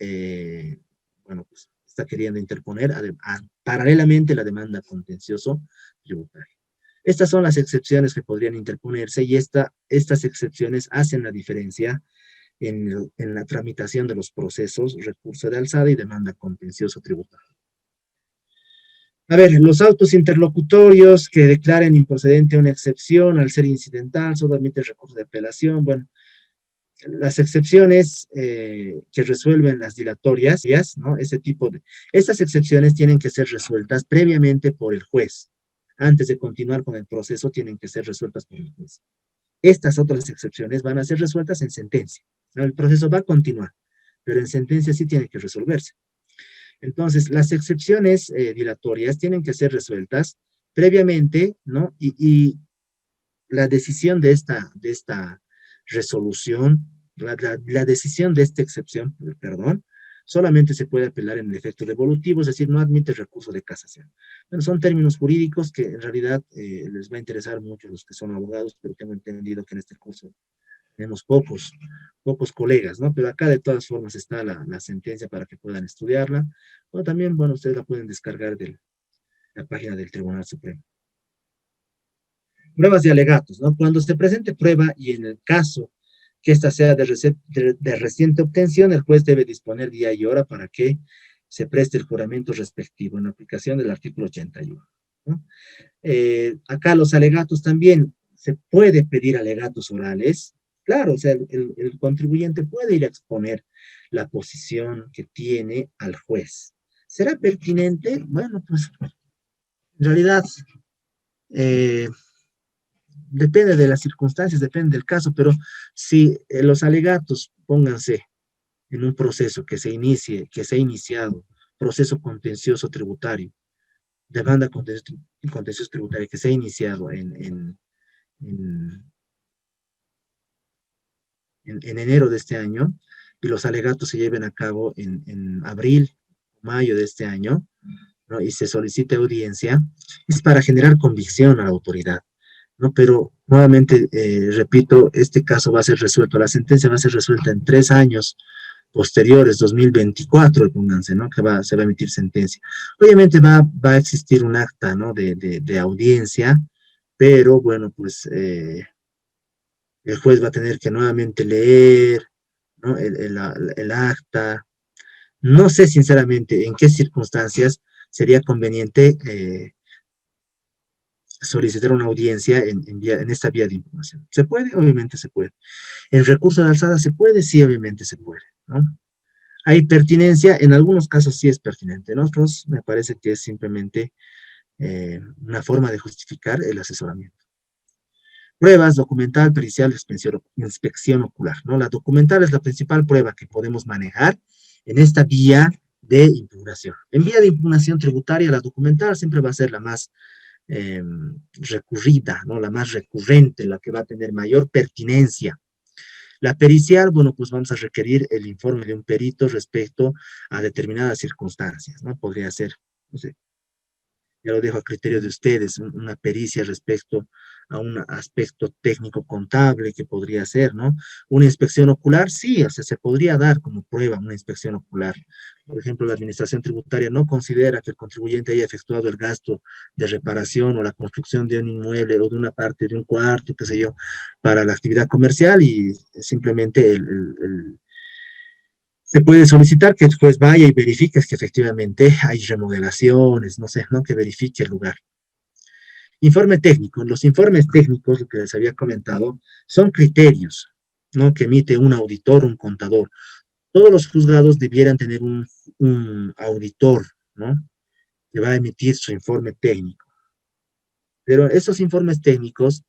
bueno, pues está queriendo interponer paralelamente la demanda contencioso tributaria. Estas son las excepciones que podrían interponerse y estas excepciones hacen la diferencia en la tramitación de los procesos, recurso de alzada y demanda contencioso tributario. A ver, los autos interlocutorios que declaren improcedente una excepción al ser incidental, solo admite recurso de apelación. Bueno, las excepciones que resuelven las dilatorias, ¿no? Estas excepciones tienen que ser resueltas previamente por el juez. Antes de continuar con el proceso, tienen que ser resueltas por el juez. Estas otras excepciones van a ser resueltas en sentencia, ¿no? El proceso va a continuar, pero en sentencia sí tiene que resolverse. Entonces, las excepciones dilatorias tienen que ser resueltas previamente, ¿no? Y la decisión de esta resolución, la decisión de esta excepción, perdón, solamente se puede apelar en el efecto devolutivo, es decir, no admite recurso de casación. Bueno, son términos jurídicos que en realidad les va a interesar mucho a los que son abogados, pero tengo entendido que en este curso tenemos pocos colegas, ¿no? Pero acá de todas formas está la sentencia para que puedan estudiarla, o también, bueno, ustedes la pueden descargar de la página del Tribunal Supremo. Pruebas y alegatos, ¿no? Cuando se presente prueba y en el caso que ésta sea de reciente obtención, el juez debe disponer día y hora para que se preste el juramento respectivo en aplicación del artículo 81, ¿no? Acá los alegatos también, se puede pedir alegatos orales, claro, o sea, el contribuyente puede ir a exponer la posición que tiene al juez. ¿Será pertinente? Bueno, pues, en realidad, depende de las circunstancias, depende del caso, pero si los alegatos, pónganse en un proceso que se ha iniciado, proceso contencioso tributario, demanda contencioso tributaria que se ha iniciado en enero de este año, y los alegatos se lleven a cabo en abril, mayo de este año, ¿no? Y se solicite audiencia, es para generar convicción a la autoridad, ¿no? Pero nuevamente, repito, este caso va a ser resuelto, la sentencia va a ser resuelta en 3 años posteriores, 2024, pónganse, ¿no? Que se va a emitir sentencia. Obviamente va a existir un acta, ¿no? De audiencia, pero bueno, pues el juez va a tener que nuevamente leer, ¿no? el acta. No sé sinceramente en qué circunstancias sería conveniente solicitar una audiencia en esta vía de impugnación. ¿Se puede? Obviamente se puede. ¿En recurso de alzada se puede? Sí, obviamente se puede, ¿no? Hay pertinencia, en algunos casos sí es pertinente, en otros me parece que es simplemente una forma de justificar el asesoramiento. Pruebas, documental, pericial, inspección ocular, ¿no? La documental es la principal prueba que podemos manejar en esta vía de impugnación. En vía de impugnación tributaria, la documental siempre va a ser la más recurrida, ¿no? La más recurrente, la que va a tener mayor pertinencia. La pericial, bueno, pues vamos a requerir el informe de un perito respecto a determinadas circunstancias, ¿no? Podría ser, no sé, ya lo dejo a criterio de ustedes, una pericia respecto a un aspecto técnico contable que podría ser, ¿no? Una inspección ocular, sí, o sea, se podría dar como prueba una inspección ocular. Por ejemplo, la administración tributaria no considera que el contribuyente haya efectuado el gasto de reparación o la construcción de un inmueble o de una parte de un cuarto, qué sé yo, para la actividad comercial y simplemente se puede solicitar que el juez vaya y verifique que efectivamente hay remodelaciones, no sé, ¿no? Que verifique el lugar. Informe técnico. Los informes técnicos, lo que les había comentado, son criterios, ¿no? Que emite un auditor, un contador. Todos los juzgados debieran tener un auditor, ¿no? Que va a emitir su informe técnico. Pero esos informes técnicos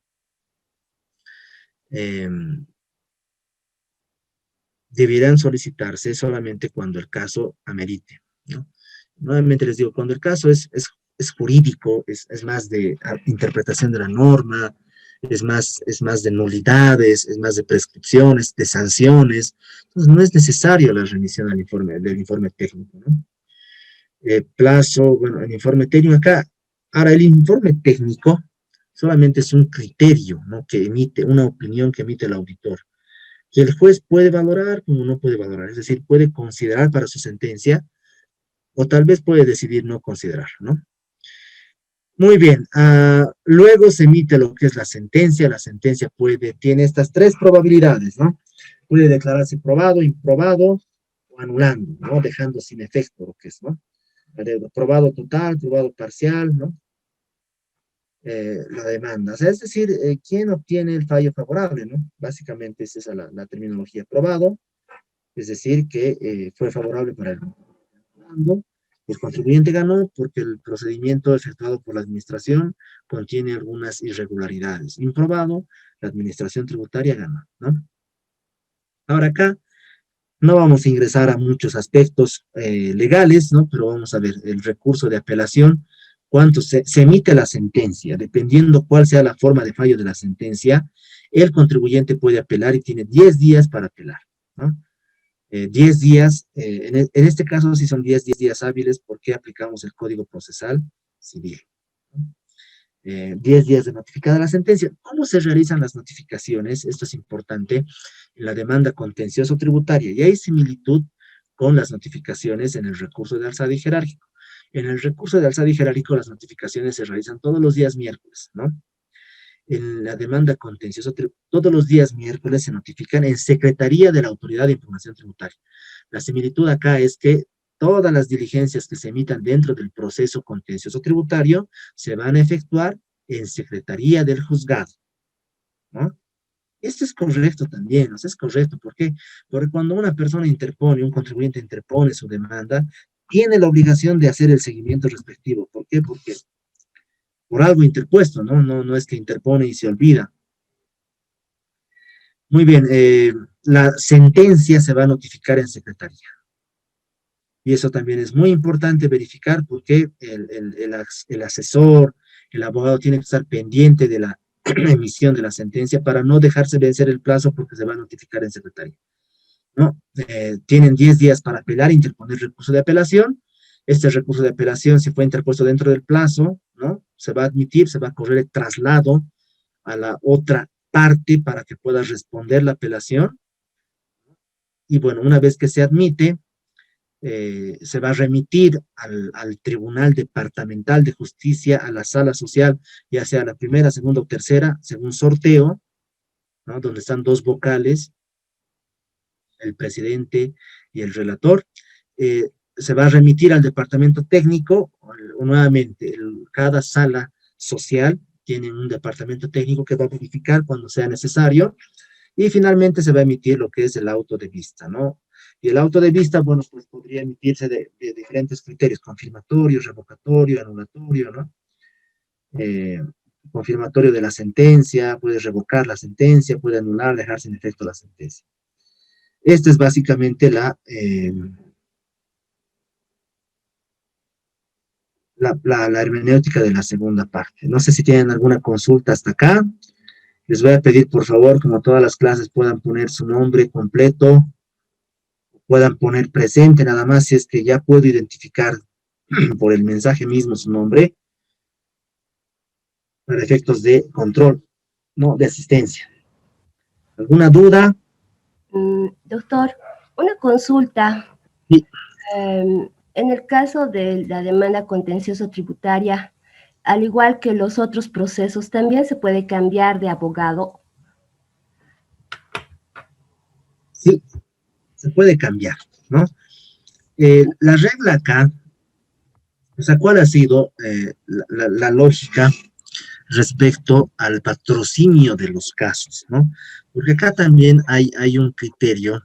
deberán solicitarse solamente cuando el caso amerite, ¿no? Nuevamente les digo, cuando el caso es jurídico, es más de interpretación de la norma, es más de nulidades, es más de prescripciones, de sanciones, entonces no es necesario la remisión del informe técnico, ¿no? Plazo, bueno, el informe técnico acá. Ahora, el informe técnico solamente es un criterio, ¿no? Que emite, una opinión que emite el auditor, que el juez puede valorar como no puede valorar, es decir, puede considerar para su sentencia o tal vez puede decidir no considerar, ¿no? Muy bien, luego se emite lo que es la sentencia tiene estas tres probabilidades, ¿no? Puede declararse probado, improbado o anulando, ¿no? Dejando sin efecto lo que es, ¿no? Probado total, probado parcial, ¿no? La demanda, o sea, es decir, ¿quién obtiene el fallo favorable, ¿no? Básicamente esa es la terminología. Probado, es decir, que fue favorable para el demandando. El contribuyente ganó porque el procedimiento efectuado por la administración contiene algunas irregularidades. Improbado, la administración tributaria ganó, ¿no? Ahora acá no vamos a ingresar a muchos aspectos legales, ¿no? Pero vamos a ver el recurso de apelación, cuánto se emite la sentencia, dependiendo cuál sea la forma de fallo de la sentencia, el contribuyente puede apelar y tiene 10 días para apelar, ¿no? 10 días, en este caso sí son 10 días hábiles porque aplicamos el Código Procesal Civil. 10 días de notificada la sentencia. ¿Cómo se realizan las notificaciones? Esto es importante en la demanda contencioso tributaria y hay similitud con las notificaciones en el recurso de alzada y jerárquico. En el recurso de alzada y jerárquico las notificaciones se realizan todos los días miércoles, ¿no? En la demanda contencioso, todos los días miércoles se notifican en Secretaría de la Autoridad de Información Tributaria. La similitud acá es que todas las diligencias que se emitan dentro del proceso contencioso tributario se van a efectuar en Secretaría del Juzgado, ¿no? Esto es correcto también, ¿no? Es correcto, ¿por qué? Porque cuando una persona interpone, un contribuyente interpone su demanda, tiene la obligación de hacer el seguimiento respectivo. ¿Por qué? Porque por algo interpuesto, ¿no? No es que interpone y se olvida. Muy bien, la sentencia se va a notificar en secretaría. Y eso también es muy importante verificar porque el asesor, el abogado tiene que estar pendiente de la emisión de la sentencia para no dejarse vencer el plazo porque se va a notificar en secretaría, ¿no? Tienen 10 días para apelar, interponer recurso de apelación. Este recurso de apelación, si fue interpuesto dentro del plazo, ¿no? Se va a admitir, se va a correr el traslado a la otra parte para que pueda responder la apelación. Y bueno, una vez que se admite, se va a remitir al Tribunal Departamental de Justicia, a la sala social, ya sea la primera, segunda o tercera, según sorteo, ¿no? Donde están dos vocales, el presidente y el relator. Se va a remitir al departamento técnico, nuevamente, cada sala social tiene un departamento técnico que va a verificar cuando sea necesario, y finalmente se va a emitir lo que es el auto de vista, ¿no? Y el auto de vista, bueno, pues podría emitirse de diferentes criterios, confirmatorio, revocatorio, anulatorio, ¿no? Confirmatorio de la sentencia, puede revocar la sentencia, puede anular, dejar sin efecto la sentencia. Esta es básicamente la hermenéutica de la segunda parte. No sé si tienen alguna consulta hasta acá. Les voy a pedir, por favor, como todas las clases, puedan poner su nombre completo, puedan poner presente nada más, si es que ya puedo identificar por el mensaje mismo su nombre, para efectos de control, no de asistencia. ¿Alguna duda? Doctor, una consulta. Sí. En el caso de la demanda contencioso tributaria, al igual que los otros procesos, ¿también se puede cambiar de abogado? Sí, se puede cambiar, ¿no? La regla acá, o sea, ¿cuál ha sido la lógica respecto al patrocinio de los casos, ¿no? Porque acá también hay un criterio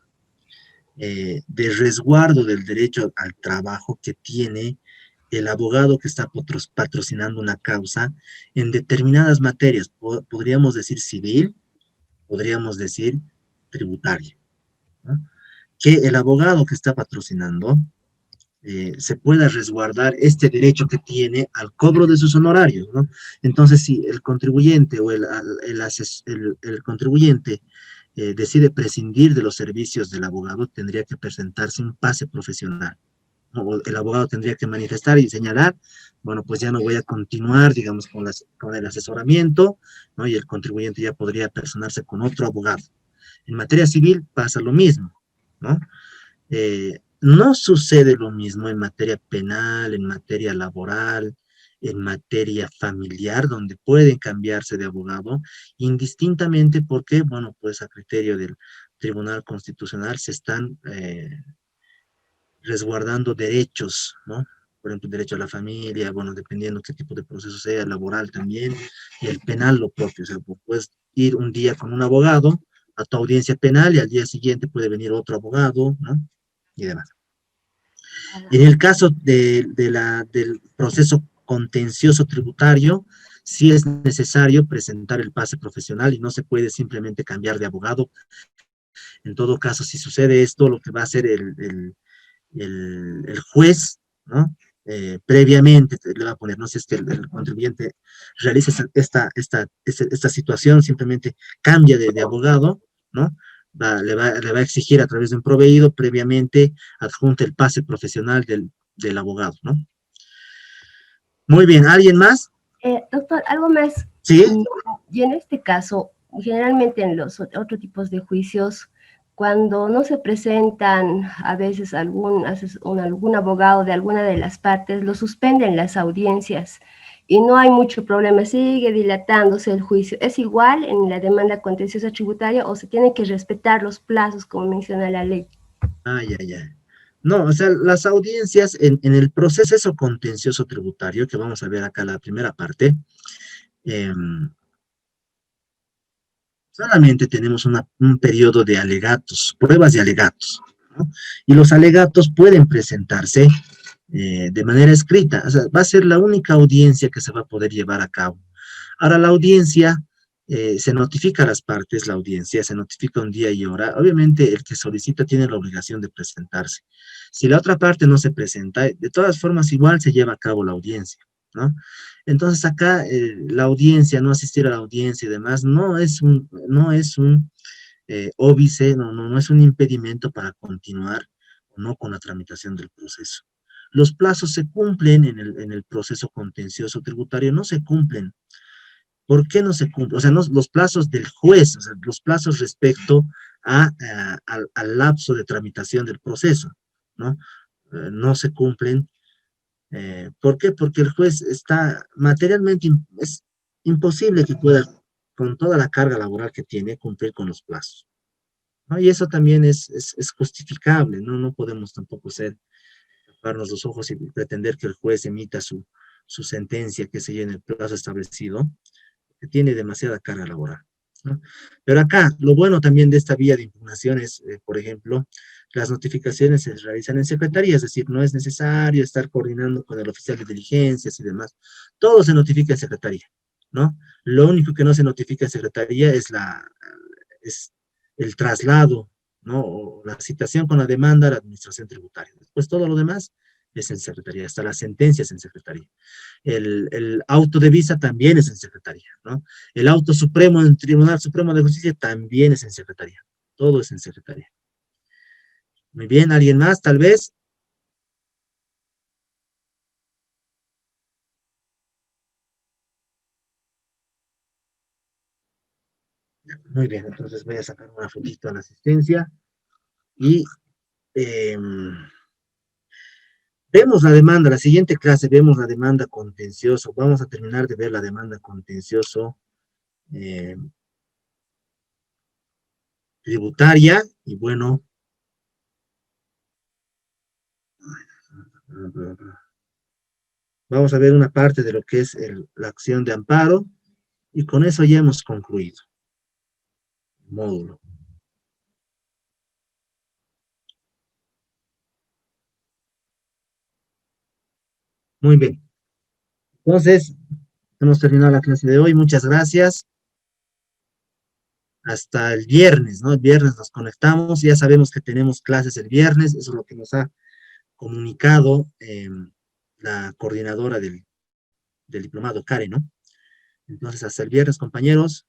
de resguardo del derecho al trabajo que tiene el abogado que está patrocinando una causa en determinadas materias, podríamos decir civil, podríamos decir tributaria, ¿no? Que el abogado que está patrocinando se pueda resguardar este derecho que tiene al cobro de sus honorarios, ¿no? Entonces, si el contribuyente o el contribuyente decide prescindir de los servicios del abogado, tendría que presentarse un pase profesional, ¿no? O el abogado tendría que manifestar y señalar, bueno, pues ya no voy a continuar, digamos, con el asesoramiento, ¿no? Y el contribuyente ya podría personarse con otro abogado. En materia civil pasa lo mismo, ¿no? No sucede lo mismo en materia penal, en materia laboral, en materia familiar, donde pueden cambiarse de abogado, indistintamente porque, bueno, pues a criterio del Tribunal Constitucional se están resguardando derechos, ¿no? Por ejemplo, derecho a la familia, bueno, dependiendo qué tipo de proceso sea, laboral también, y el penal lo propio, o sea, puedes ir un día con un abogado a tu audiencia penal y al día siguiente puede venir otro abogado, ¿no? Y demás. En el caso del proceso contencioso tributario, sí es necesario presentar el pase profesional y no se puede simplemente cambiar de abogado. En todo caso, si sucede esto, lo que va a hacer el juez, ¿no? Previamente le va a poner, no sé si es que el contribuyente realiza esta situación, simplemente cambia de abogado, ¿no? Le va a exigir a través de un proveído previamente adjunte el pase profesional del abogado, ¿no? Muy bien, ¿alguien más? Doctor, algo más. Sí. Y en este caso, generalmente en los otros tipos de juicios, cuando no se presentan a veces algún abogado de alguna de las partes, lo suspenden las audiencias y no hay mucho problema, sigue dilatándose el juicio. ¿Es igual en la demanda contenciosa tributaria o se tienen que respetar los plazos como menciona la ley? Ya. No, o sea, las audiencias en el proceso contencioso tributario, que vamos a ver acá la primera parte, solamente tenemos un periodo de alegatos, pruebas de alegatos, ¿no? Y los alegatos pueden presentarse de manera escrita, o sea, va a ser la única audiencia que se va a poder llevar a cabo. Ahora, la audiencia, se notifica a las partes, la audiencia, se notifica un día y hora, obviamente el que solicita tiene la obligación de presentarse. Si la otra parte no se presenta, de todas formas igual se lleva a cabo la audiencia, ¿no? Entonces acá la audiencia, no asistir a la audiencia y demás, no es un óbice, no es un impedimento para continuar o no con la tramitación del proceso. Los plazos se cumplen en el proceso contencioso tributario, no se cumplen. ¿Por qué no se cumplen? O sea, los plazos del juez, o sea, los plazos respecto al lapso de tramitación del proceso, ¿no? No se cumplen. ¿Por qué? Porque el juez está materialmente, es imposible que pueda, con toda la carga laboral que tiene, cumplir con los plazos, ¿no? Y eso también es justificable, ¿no? No podemos tampoco taparnos los ojos y pretender que el juez emita su sentencia, que se llene el plazo establecido, que tiene demasiada carga laboral, ¿no? Pero acá, lo bueno también de esta vía de impugnación es, por ejemplo, las notificaciones se realizan en secretaría, es decir, no es necesario estar coordinando con el oficial de diligencias y demás. Todo se notifica en secretaría, ¿no? Lo único que no se notifica en secretaría es el traslado, ¿no? O la citación con la demanda a la administración tributaria. Después todo lo demás es en secretaría, hasta la sentencia es en secretaría. El auto de visa también es en secretaría, ¿no? El auto supremo en el Tribunal Supremo de Justicia también es en secretaría. Todo es en secretaría. Muy bien, ¿alguien más, tal vez? Muy bien, entonces voy a sacar una fotito a la asistencia y vemos la demanda, la siguiente clase vemos la demanda contencioso. Vamos a terminar de ver la demanda contencioso tributaria y bueno, vamos a ver una parte de lo que es la acción de amparo y con eso ya hemos concluido el módulo. Muy bien. Entonces, hemos terminado la clase de hoy. Muchas gracias. Hasta el viernes, ¿no? El viernes nos conectamos. Ya sabemos que tenemos clases el viernes. Eso es lo que nos ha comunicado la coordinadora del diplomado, Karen, ¿no? Entonces, hasta el viernes, compañeros.